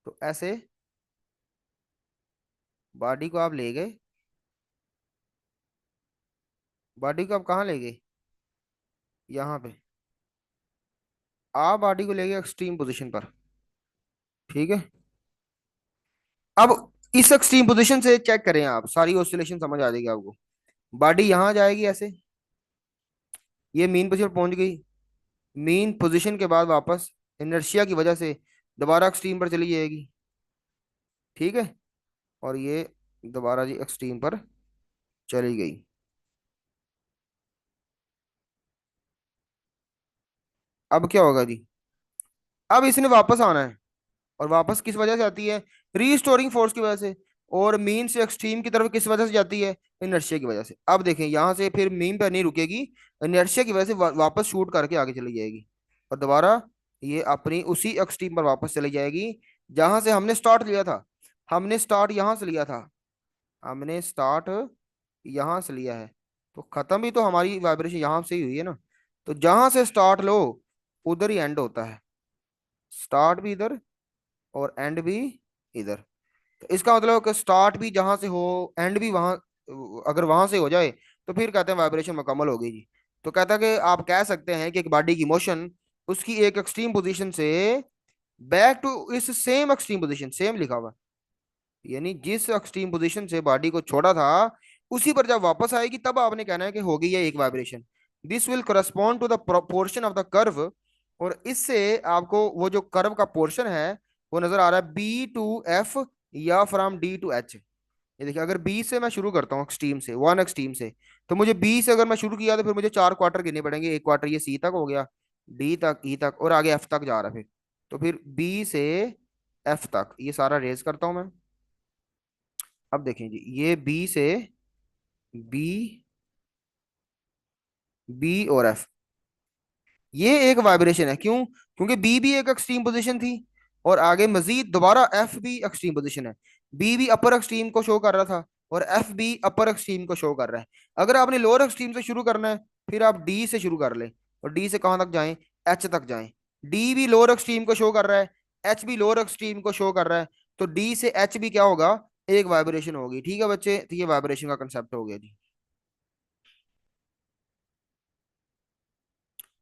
तो ऐसे बॉडी को आप ले गए, बॉडी को आप कहाँ ले गए, यहाँ पे आप बॉडी को ले गए एक्सट्रीम पोजीशन पर, ठीक है। अब इस एक्सट्रीम पोजीशन से चेक करें आप, सारी ऑसिलेशन समझ आ जाएगी आपको। बॉडी यहाँ जाएगी ऐसे, ये मीन पोजीशन पहुंच गई, मीन पोजीशन के बाद वापस इनर्शिया की वजह से दोबारा एक्सट्रीम पर चली जाएगी, ठीक है। और ये दोबारा जी एक्सट्रीम पर चली गई। अब क्या होगा जी, अब इसने वापस आना है, और वापस किस वजह से आती है, रीस्टोरिंग फोर्स की वजह से। और मीन से एक्सट्रीम की तरफ किस वजह से जाती है, इनर्शिया की वजह से। अब देखें यहाँ से फिर मीन पर नहीं रुकेगी, इनर्शिया की वजह से वापस शूट करके आगे चली जाएगी, और दोबारा ये अपनी उसी एक्सट्रीम पर वापस चली जाएगी जहां से हमने स्टार्ट लिया था। हमने स्टार्ट यहाँ से लिया था, हमने स्टार्ट यहाँ से लिया है, तो खत्म भी तो हमारी वाइब्रेशन यहाँ से ही हुई है ना। तो जहां से स्टार्ट लो उधर ही एंड होता है, स्टार्ट भी इधर और एंड भी इधर। तो इसका मतलब है कि स्टार्ट भी जहां से हो, एंड भी वहां, अगर वहां से हो जाए तो फिर कहते हैं वाइब्रेशन मुकम्मल हो गई जी। तो कहता है कि आप कह सकते हैं कि एक बॉडी की मोशन उसकी एक एक्सट्रीम पोजीशन से बैक टू इस सेम एक्सट्रीम पोजीशन, सेम लिखा हुआ है, यानी जिस एक्सट्रीम पोजीशन से बॉडी को छोड़ा था उसी पर जब वापस आएगी तब आपने कहना है कि हो गई है एक vibration. This will correspond to the portion of the curve, और इससे आपको वो जो कर्व का पोर्शन है वो नजर आ रहा है B to F या फ्रॉम D to H। ये देखिए, अगर बी से मैं शुरू करता हूँ एक्सट्रीम से, वन एक्सट्रीम से, तो मुझे बी से अगर मैं शुरू किया तो फिर मुझे 4 क्वार्टर गिनने पड़ेंगे। एक क्वार्टर ये सी तक हो गया, डी तक, ई तक, और आगे एफ तक जा रहा है फिर। तो फिर बी से एफ तक ये सारा रेज करता हूं मैं। अब देखें जी, ये बी से बी, बी और एफ, ये एक वाइब्रेशन है। क्यों, क्योंकि बी भी एक एक्सट्रीम पोजीशन थी, और आगे मजीद दोबारा एफ भी एक्सट्रीम पोजीशन है। बी भी अपर एक्सट्रीम को शो कर रहा था, और एफ भी अपर एक्सट्रीम को शो कर रहा है। अगर आपने लोअर एक्सट्रीम से शुरू करना है फिर आप डी से शुरू कर ले, और डी से कहां तक जाएं, एच तक जाएं। डी भी लोअर एक्सट्रीम को शो कर रहा है, एच भी लोअर एक्सट्रीम को शो कर रहा है, तो डी से एच भी क्या होगा, एक वाइब्रेशन होगी, ठीक है बच्चे। तो ये वाइब्रेशन का कंसेप्ट हो गया जी।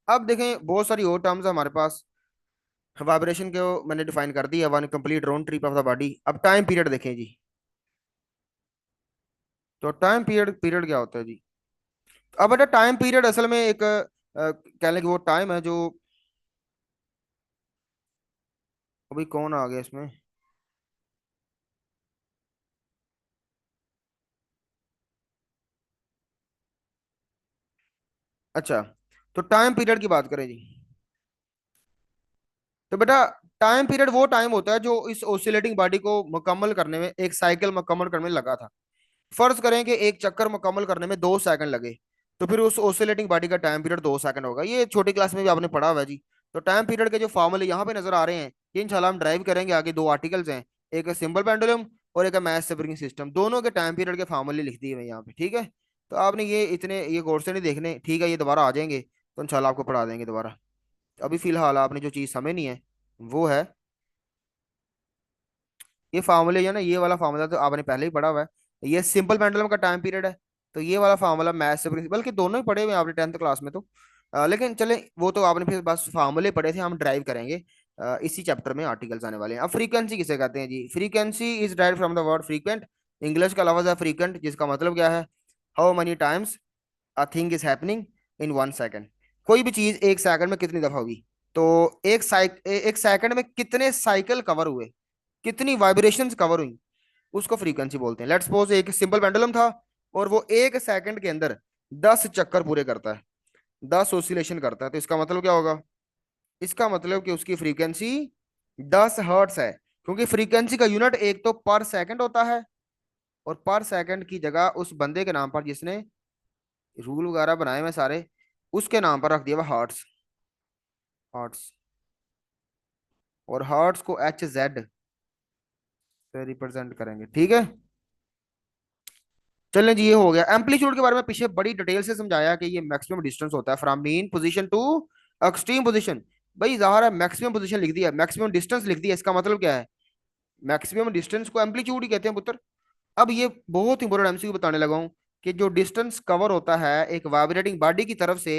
अब देखें बहुत सारी और टर्म्स है हमारे पास। वाइब्रेशन को मैंने डिफाइन कर दिया, one complete round trip of the body. अब टाइम पीरियड देखें जी। तो टाइम पीरियड पीरियड क्या होता है जी? अब बेटा टाइम पीरियड असल में एक कह लें कि वो टाइम है जो, अभी कौन आ गया इसमें? अच्छा, तो टाइम पीरियड की बात करें जी। तो बेटा टाइम पीरियड वो टाइम होता है जो इस ओसिलेटिंग बॉडी को मुकम्मल करने में, एक साइकिल मुकम्मल करने में लगा था। फर्ज करें कि एक चक्कर मुकम्मल करने में 2 सेकंड लगे, तो फिर उस ओसिलेटिंग बॉडी का टाइम पीरियड 2 सेकंड होगा। ये छोटी क्लास में भी आपने पढ़ा हुआ है जी। तो टाइम पीरियड के जो फॉर्मूले यहाँ पे नजर आ रहे हैं, ये इंशाल्लाह हम ड्राइव करेंगे आगे। 2 आर्टिकल्स हैं, एक सिंपल पेंडुलम और एक मैथ स्प्रिंग सिस्टम, दोनों के टाइम पीरियड के फॉर्मूले लिख दिए हुए हैं यहाँ पे, ठीक है। तो आपने ये इतने ये गौर से नहीं देखने, ठीक है, ये दोबारा आ जाएंगे तो इंशाल्लाह आपको पढ़ा देंगे दोबारा। अभी फिलहाल आपने जो चीज़ समझनी है वो है ये फार्मूले, या ना ये वाला फार्मूला तो आपने पहले ही पढ़ा हुआ है। ये सिंपल पेंडुलम का टाइम पीरियड है। तो ये वाला फार्मूला मैथ से बल्कि दोनों ही पढ़े हुए हैं आपने 10th क्लास में तो। लेकिन चले वो तो आपने फिर बस फार्मूले पढ़े थे, हम ड्राइव करेंगे इसी चैप्टर में आर्टिकल्स आने वाले हैं। अब फ्रीक्वेंसी किसे कहते हैं जी? Frequency is direct from the word frequent. English का लफ्ज है फ्रीक्वेंट, जिसका मतलब क्या है? How many times a thing is happening in 1 second. कोई भी चीज 1 सेकंड में कितनी दफा होगी? तो एक सेकंड में कितने साइकिल कवर हुए, कितनी वाइब्रेशंस कवर हुई, उसको फ्रीक्वेंसी बोलते हैं। लेट्स सपोज एक सिंपल पेंडुलम था और वो 1 सेकंड के अंदर 10 चक्कर पूरे करता है, 10 ऑसिलेशन करता है, तो इसका मतलब क्या होगा? इसका मतलब कि उसकी फ्रीक्वेंसी 10 हर्ट्स है। क्योंकि फ्रीक्वेंसी का यूनिट एक तो पर सेकंड होता है, और पर सेकंड की जगह उस बंदे के नाम पर जिसने रूल वगैरह बनाए हुए सारे, उसके नाम पर रख दिया हुआ हर्ट्स। हर्ट्स, और हर्ट्स को HZ से रिप्रेजेंट करेंगे, ठीक है। चलें जी, ये हो गया। एम्पलीट्यूड के बारे में पीछे बड़ी डिटेल से समझाया कि ये मैक्सिमम डिस्टेंस होता है from mean position to extreme position. भाई ज़ाहिर है मैक्सिमम पोजीशन लिख दिया, मैक्सिमम डिस्टेंस लिख दिया, इसका मतलब क्या है? मैक्सिमम डिस्टेंस को एम्पलीट्यूड ही कहते हैं पुत्र। अब ये बहुत इंपॉर्टेंट एमसीक्यू बताने लगा हूं कि जो डिस्टेंस कवर होता है एक वाइब्रेटिंग बॉडी की तरफ से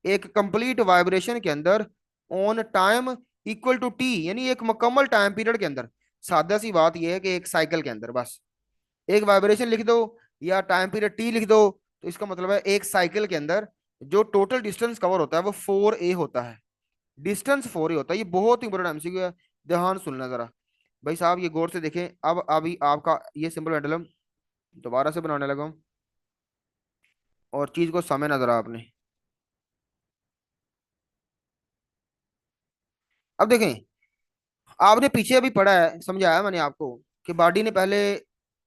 एक कंप्लीट वाइब्रेशन के अंदर on time equal to T, यानी एक मुकम्मल टाइम पीरियड के अंदर। सादा सी बात यह है कि एक साइकिल के अंदर बस एक वाइब्रेशन लिख दो या टाइम पीरियड टी लिख दो, तो इसका मतलब है एक साइकिल के अंदर जो टोटल डिस्टेंस कवर होता है वो 4A होता है। डिस्टेंस 4A होता है। ये बहुत इंपॉर्टेंट एमसीक्यू है, ध्यान सुनना जरा। भाई साहब ये गौर से देखें। अब अभी आपका ये सिंपल पेंडुलम दोबारा से बनाने लगा हूं, और चीज को समझना जरा आपने। अब देखें, आपने पीछे अभी पढ़ा है, समझाया मैंने आपको कि बॉडी ने पहले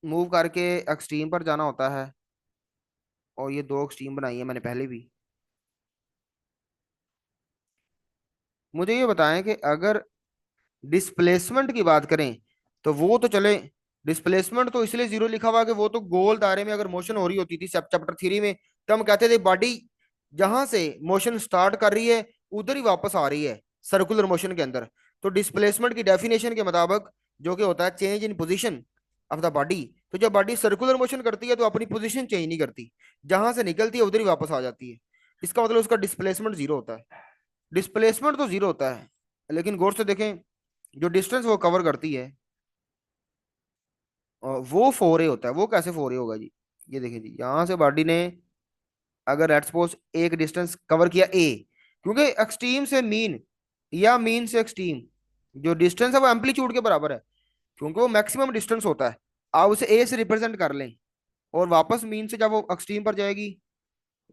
मूव करके एक्सट्रीम पर जाना होता है, और ये 2 एक्सट्रीम बनाई है मैंने पहले भी। मुझे ये बताएं कि अगर डिस्प्लेसमेंट की बात करें तो वो तो चले, डिस्प्लेसमेंट तो इसलिए 0 लिखा हुआ है कि वो तो गोल दायरे में अगर मोशन हो रही होती थी चैप्टर 3 में, तो हम कहते थे बॉडी जहां से मोशन स्टार्ट कर रही है उधर ही वापस आ रही है सर्कुलर मोशन के अंदर। तो डिस्प्लेसमेंट की डेफिनेशन के मुताबिक जो कि होता है change in position of the body. तो जब बॉडी सर्कुलर मोशन करती है तो अपनी पोजीशन चेंज नहीं करती, जहां से निकलती है उधर ही वापस आ जाती है। इसका मतलब उसका डिस्प्लेसमेंट 0 होता है। डिस्प्लेसमेंट तो 0 होता है, लेकिन गौर से देखें जो डिस्टेंस वो कवर करती है वो 4A होता है। वो कैसे 4A होगा जी? ये देखिए जी, यहां से बॉडी ने अगर लेट्स सपोज एक डिस्टेंस कवर किया A, क्योंकि एक्सट्रीम से मीन या मीन से एक्सट्रीम जो डिस्टेंस है वो एम्पलीट्यूड के बराबर है, क्योंकि वो मैक्सिमम डिस्टेंस होता है। आप उसे A से रिप्रेजेंट कर लें, और वापस मीन से जब वो एक्सट्रीम पर जाएगी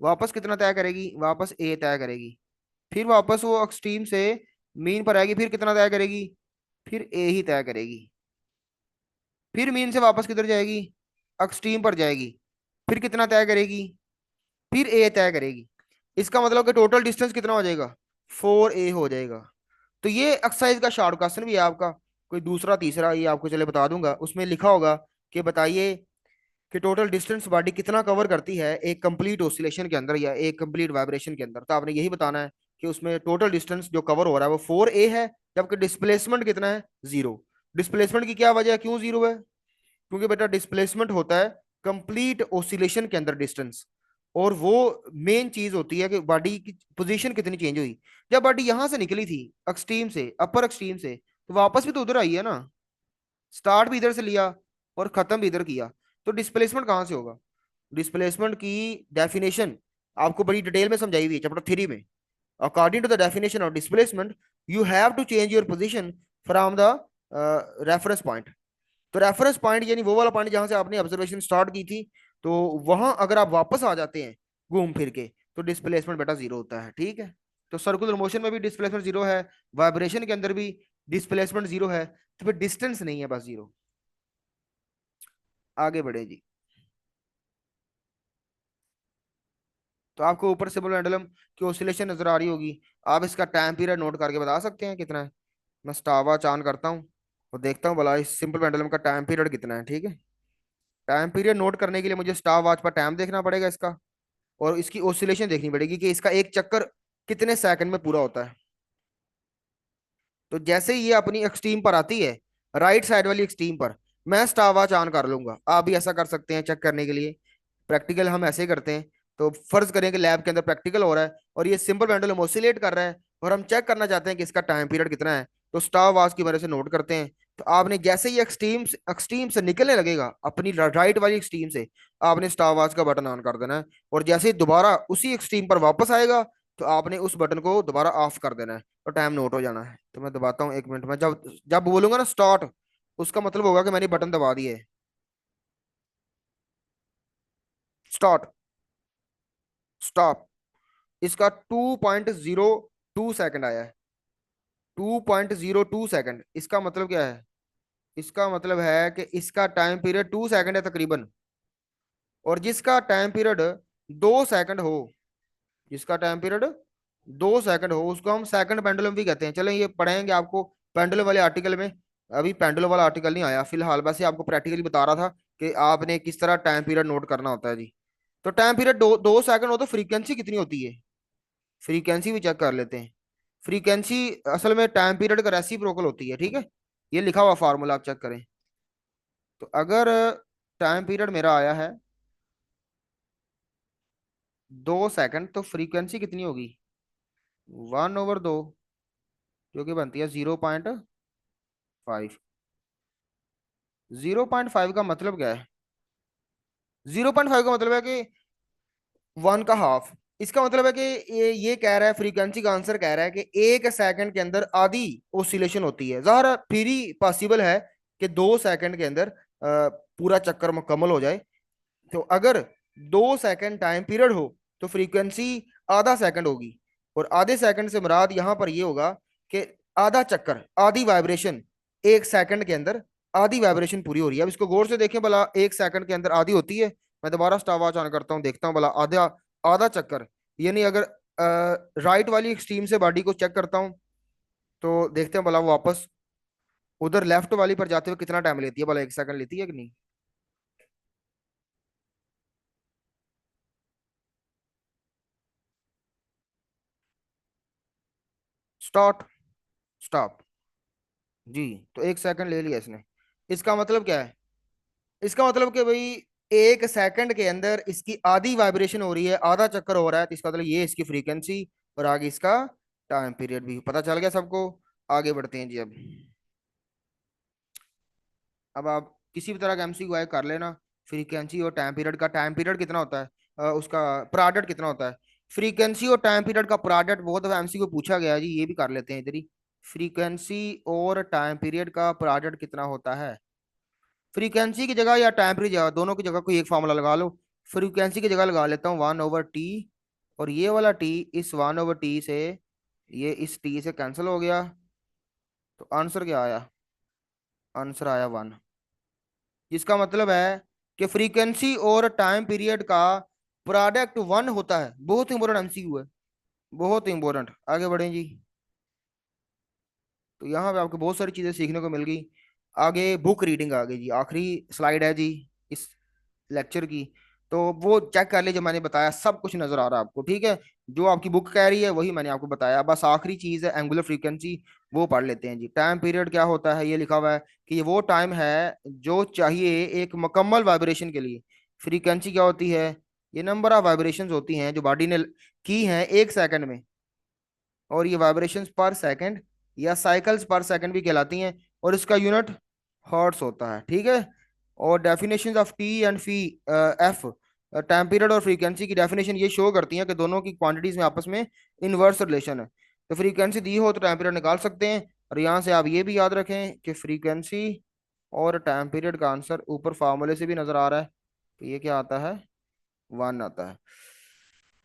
वापस कितना तय करेगी? वापस A तय करेगी। फिर वापस वो एक्सट्रीम से मीन पर आएगी, फिर कितना तय करेगी? फिर A ही तय करेगी। फिर मीन से वापस किधर जाएगी? एक्सट्रीम पर जाएगी। फिर कितना तय करेगी? फिर ए तय करेगी। इसका मतलब कि टोटल डिस्टेंस कितना हो जाएगा? 4A हो जाएगा। तो ये एक्सरसाइज का शॉर्ट क्वेश्चन भी है आपका, कोई दूसरा तीसरा ये आपको चले बता दूंगा। उसमें लिखा होगा कि बताइए कि टोटल डिस्टेंस बॉडी कितना कवर करती है एक कंप्लीट ऑसिलेशन के अंदर या एक कंप्लीट वाइब्रेशन के अंदर। तो आपने यही बताना है कि उसमें टोटल डिस्टेंस जो कवर हो रहा है वो 4A है, जबकि डिस्प्लेसमेंट कितना है? 0। डिस्प्लेसमेंट की क्या वजह है, क्यों 0 है? क्योंकि बेटा डिस्प्लेसमेंट होता है कंप्लीट ऑसिलेशन के अंदर डिस्टेंस, और वो मेन चीज होती है कि बॉडी की पोजीशन कितनी चेंज हुई। जब बॉडी यहां से निकली थी, एक्सट्रीम से, अपर एक्सट्रीम से, तो वापस भी तो उधर आई है ना। स्टार्ट भी इधर से लिया और खत्म भी इधर किया, तो डिस्प्लेसमेंट कहाँ से होगा? डिस्प्लेसमेंट की डेफिनेशन आपको बड़ी डिटेल में समझाई हुई है चैप्टर 3 में। According to the definition of displacement, you have to change your position from the reference point. तो रेफरेंस पॉइंट यानी वो वाला पॉइंट जहां से आपने ऑब्जर्वेशन स्टार्ट की थी, तो वहां अगर आप वापस आ जाते हैं घूम फिर के, तो डिस्प्लेसमेंट बेटा जीरो होता है, ठीक है। तो सर्कुलर मोशन में भी डिस्प्लेसमेंट जीरो है, वाइब्रेशन के अंदर भी डिस्प्लेसमेंट जीरो है, तो फिर डिस्टेंस नहीं है, बस जीरो। आगे बढ़े जी। तो आपको ऊपर सिंबल पेंडुलम की ऑसिलेशन नजर आ रही होगी। आप इसका टाइम पीरियड नोट करके बता सकते हैं कितना है? मैं स्टावा चान करता हूँ और देखता हूँ भला इस सिंपल पेंडुलम का टाइम पीरियड कितना है, ठीक है। टाइम पीरियड नोट करने के लिए मुझे स्टार वॉच पर टाइम देखना पड़ेगा इसका, और इसकी ऑसिलेशन देखनी पड़ेगी कि इसका एक चक्कर कितने सेकंड में पूरा होता है। तो जैसे ही ये अपनी एक्सट्रीम पर आती है, राइट साइड वाली एक्सट्रीम पर, मैं स्टार वॉच ऑन कर लूंगा। आप भी ऐसा कर सकते हैं चेक करने के लिए। प्रैक्टिकल हम ऐसे ही करते हैं। तो फर्ज करें कि लैब के अंदर प्रैक्टिकल हो रहा है और ये सिंपल पेंडुलम ऑसिलेट कर रहा है, और हम चेक करना चाहते हैं कि इसका टाइम पीरियड कितना है, तो स्टार वॉच की वजह से नोट करते हैं। तो आपने जैसे ही एक्सट्रीम एक्सट्रीम से निकलने लगेगा अपनी राइट वाली एक्सट्रीम से, आपने स्टार वॉच का बटन ऑन कर देना है। और जैसे ही दोबारा उसी एक्सट्रीम पर वापस आएगा, तो आपने उस बटन को दोबारा ऑफ कर देना है, तो टाइम नोट हो जाना है। तो मैं दबाता हूँ 1 मिनट में, जब जब बोलूंगा ना स्टार्ट, उसका मतलब होगा कि मैंने बटन दबा दिए। स्टार्ट। स्टॉप। इसका 2.02 सेकंड आया है। 2.02 सेकंड, इसका मतलब क्या है? इसका मतलब है कि इसका टाइम पीरियड 2 सेकंड है तकरीबन। और जिसका टाइम पीरियड 2 सेकंड हो, जिसका टाइम पीरियड 2 सेकंड हो, उसको हम सेकंड पेंडुलम भी कहते हैं। चलें ये पढ़ेंगे आपको पेंडुलम वाले आर्टिकल में। अभी पेंडुलम वाला आर्टिकल नहीं आया फिलहाल, वैसे आपको प्रैक्टिकली बता रहा था कि आपने किस तरह टाइम पीरियड नोट करना होता है जी। तो टाइम पीरियड 2 सेकंड हो तो फ्रीक्वेंसी कितनी होती है? फ्रीक्वेंसी भी चेक कर लेते हैं। फ्रीक्वेंसी असल में टाइम पीरियड का रेसिप्रोकल होती है, ठीक है। ये लिखा हुआ फार्मूला आप चेक करें। तो अगर टाइम पीरियड मेरा आया है 2 सेकंड, तो फ्रीक्वेंसी कितनी होगी? 1/2, जो कि बनती है 0.5। 0.5 का मतलब क्या है? 0.5 का मतलब है कि 1 का हाफ। इसका मतलब है कि ये कह रहा है, फ्रीक्वेंसी का आंसर कह रहा है कि 1 सेकंड के अंदर आधी ओसिलेशन होती है। ज़ाहिर है फिर ही पॉसिबल है कि 2 सेकंड के अंदर पूरा चक्कर मुकम्मल हो जाए। तो अगर 2 सेकंड टाइम पीरियड हो, तो फ्रीक्वेंसी आधा सेकंड होगी। और आधे सेकंड से मुराद यहां पर ये होगा कि आधा चक्कर, आधी वाइब्रेशन 1 सेकंड के अंदर, आधी वाइब्रेशन पूरी हो रही है। अब इसको गौर से देखें भला, 1 सेकंड के अंदर आधी होती है। मैं दोबारा स्टॉपवॉच ऑन करता हूँ, देखता हूँ भला आधा, आधा चक्कर, यानी अगर राइट वाली एक्सट्रीम से बॉडी को चेक करता हूँ, तो देखते हैं भला वो वापस उधर लेफ्ट वाली पर जाते हुए कितना टाइम लेती है, भला 1 सेकंड लेती है कि नहीं। स्टार्ट। स्टॉप। जी। तो 1 सेकंड ले लिया इसने। इसका मतलब क्या है? इसका मतलब कि भाई 1 सेकंड के अंदर इसकी आधी वाइब्रेशन हो रही है, आधा चक्कर हो रहा है, तो इसका मतलब ये इसकी फ्रीक्वेंसी, और आगे इसका टाइम पीरियड भी पता चल गया सबको। आगे बढ़ते हैं जी। अब आप किसी भी तरह का एमसीक्यू कर लेना। फ्रीक्वेंसी और टाइम पीरियड का, टाइम पीरियड कितना होता है, उसका प्रोडक्ट कितना होता है। फ्रीक्वेंसी और टाइम पीरियड का प्रोडक्ट बहुत दफा एमसीक्यू पूछा गया है जी, ये भी कर लेते हैं इधर ही। फ्रीक्वेंसी और टाइम पीरियड का प्रोडक्ट कितना होता है? फ्रीक्वेंसी की जगह या टाइम पीरियड जगह, दोनों की जगह कोई एक फार्मूला लगा लो। फ्रीक्वेंसी की जगह लगा लेता हूँ 1/T, और ये वाला टी इस 1/T से, ये इस टी से कैंसिल हो गया। तो आंसर क्या आया? आंसर आया 1। जिसका मतलब है कि फ्रीक्वेंसी और टाइम पीरियड का प्रोडक्ट 1 होता है। बहुत इंपॉर्टेंट एमसीक्यू है, बहुत इंपॉर्टेंट। आगे बढ़ें जी। तो यहाँ पे आपको बहुत सारी चीजें सीखने को मिल गई। आगे बुक रीडिंग आ गई जी, आखिरी स्लाइड है जी इस लेक्चर की। तो वो चेक कर लीजिए, जो मैंने बताया सब कुछ नजर आ रहा है आपको, ठीक है। जो आपकी बुक कह रही है वही मैंने आपको बताया, बस आखिरी चीज है एंगुलर फ्रीक्वेंसी, वो पढ़ लेते हैं जी। टाइम पीरियड क्या होता है, ये लिखा हुआ है कि ये वो टाइम है जो चाहिए एक मुकम्मल वाइब्रेशन के लिए। फ्रीक्वेंसी क्या होती है? ये नंबर ऑफ वाइब्रेशंस होती हैं जो बॉडी ने की हैं 1 सेकंड में, और ये वाइब्रेशंस पर सेकंड या साइकिल्स पर सेकंड भी कहलाती हैं, और इसका यूनिट हर्ट्स होता है, ठीक है। और definition of T and fee F, time period और फ्रीक्वेंसी की डेफिनेशन ये शो करती है कि दोनों की क्वांटिटीज में आपस में इनवर्स रिलेशन है। तो फ्रीक्वेंसी दी हो तो टाइम पीरियड निकाल सकते हैं, और यहाँ से आप ये भी याद रखें कि फ्रीक्वेंसी और टाइम पीरियड का आंसर ऊपर फार्मूले से भी नजर आ रहा है, तो ये क्या आता है, 1 आता है।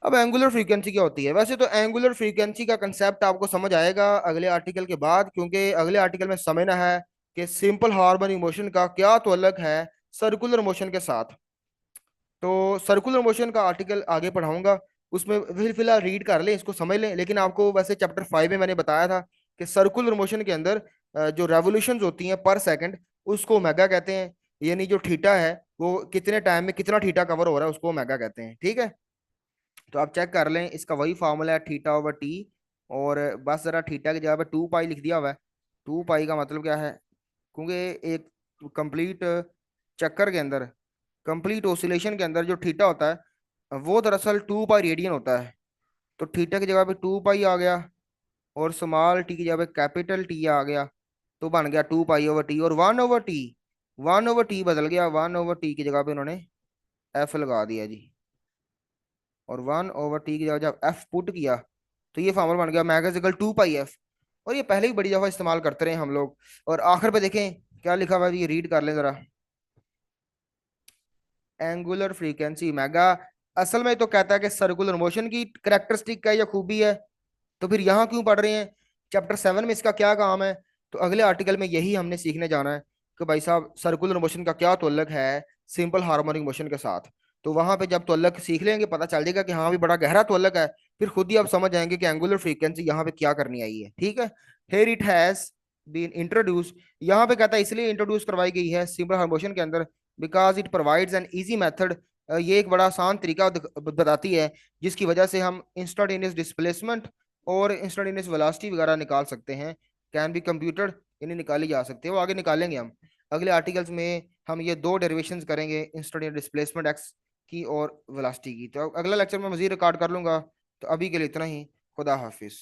अब एंगुलर फ्रीक्वेंसी क्या होती है? वैसे तो एंगुलर फ्रीक्वेंसी का कंसेप्ट आपको समझ आएगा अगले आर्टिकल के बाद, क्योंकि अगले आर्टिकल में समझना है कि सिंपल हार्मोनिक मोशन का क्या ताल्लुक है सर्कुलर मोशन के साथ। तो सर्कुलर मोशन का आर्टिकल आगे पढ़ाऊंगा, उसमें फिलहाल रीड कर लें, इसको समझ लें। लेकिन आपको वैसे चैप्टर 5 में मैंने बताया था कि सर्कुलर मोशन के अंदर जो रेवोल्यूशंस होती हैं पर सेकंड, उसको ओमेगा कहते हैं। यानी जो थीटा है वो कितने टाइम में कितना थीटा कवर हो रहा है, उसको ओमेगा कहते हैं, ठीक है। तो आप चेक कर लें, इसका वही फार्मूला है थीटा ओवर टी, और बस जरा थीटा की जगह पे 2 पाई लिख दिया हुआ है। 2 पाई का मतलब क्या है, क्योंकि एक कंप्लीट चक्कर के अंदर, कंप्लीट ओसिलेशन के अंदर जो थीटा होता है वो दरअसल 2 पाई रेडियन होता है। तो थीटा की जगह पे 2 पाई आ गया, और स्मॉल टी की जगह पे कैपिटल टी आ गया, तो बन गया 2 पाई ओवर टी। और 1/t, 1/t बदल गया, 1/t की जगह पे उन्होंने एफ लगा दिया जी। और 1/t की जगह जब एफ पुट किया तो ये फॉर्मूला बन गया मैग्नेटिकल 2 पाई एफ। और ये पहले भी बड़ी दफा इस्तेमाल करते रहे हम लोग। और आखिर पे देखें क्या लिखा हुआ है, ये रीड कर लें जरा। एंगुलर फ्रीक्वेंसी मेगा, असल में तो कहता है कि सर्कुलर मोशन की करेक्टरिस्टिक है या खूबी है। तो फिर यहाँ क्यों पढ़ रहे हैं, चैप्टर 7 में इसका क्या काम है? तो अगले आर्टिकल में यही हमने सीखने जाना है कि भाई साहब सर्कुलर मोशन का क्या ताल्लुक है सिंपल हार्मोनिक मोशन के साथ। तो वहां पे जब ताल्लुक सीख लेंगे पता चल जाएगा कि हाँ भी बड़ा गहरा ताल्लुक है। फिर खुद ही आप समझ जाएंगे कि एंगुलर फ्रीक्वेंसी यहाँ पे क्या करनी आई है, ठीक है। Here it has been introduce, यहाँ पे कहता है इसलिए इंट्रोड्यूस करवाई गई है सिंपल हार्मोनिक मोशन के अंदर, because it provides an easy method. ये एक बड़ा आसान तरीका बताती है जिसकी वजह से हम इंस्टेंटेनियस डिस्प्लेसमेंट और इंस्टेंटेनियस वेलोसिटी वगैरह निकाल सकते हैं। कैन बी कंप्यूटर, इन्हें निकाली जा सकती है, वो आगे निकालेंगे हम अगले आर्टिकल्स में। हम ये दो डेरिवेशंस करेंगे इंस्टेंटेनियस डिस्प्लेसमेंट एक्स की और वेलोसिटी की। तो अगला लेक्चर में मजीद रिकॉर्ड कर लूंगा। तो अभी के लिए इतना ही, खुदा हाफिज।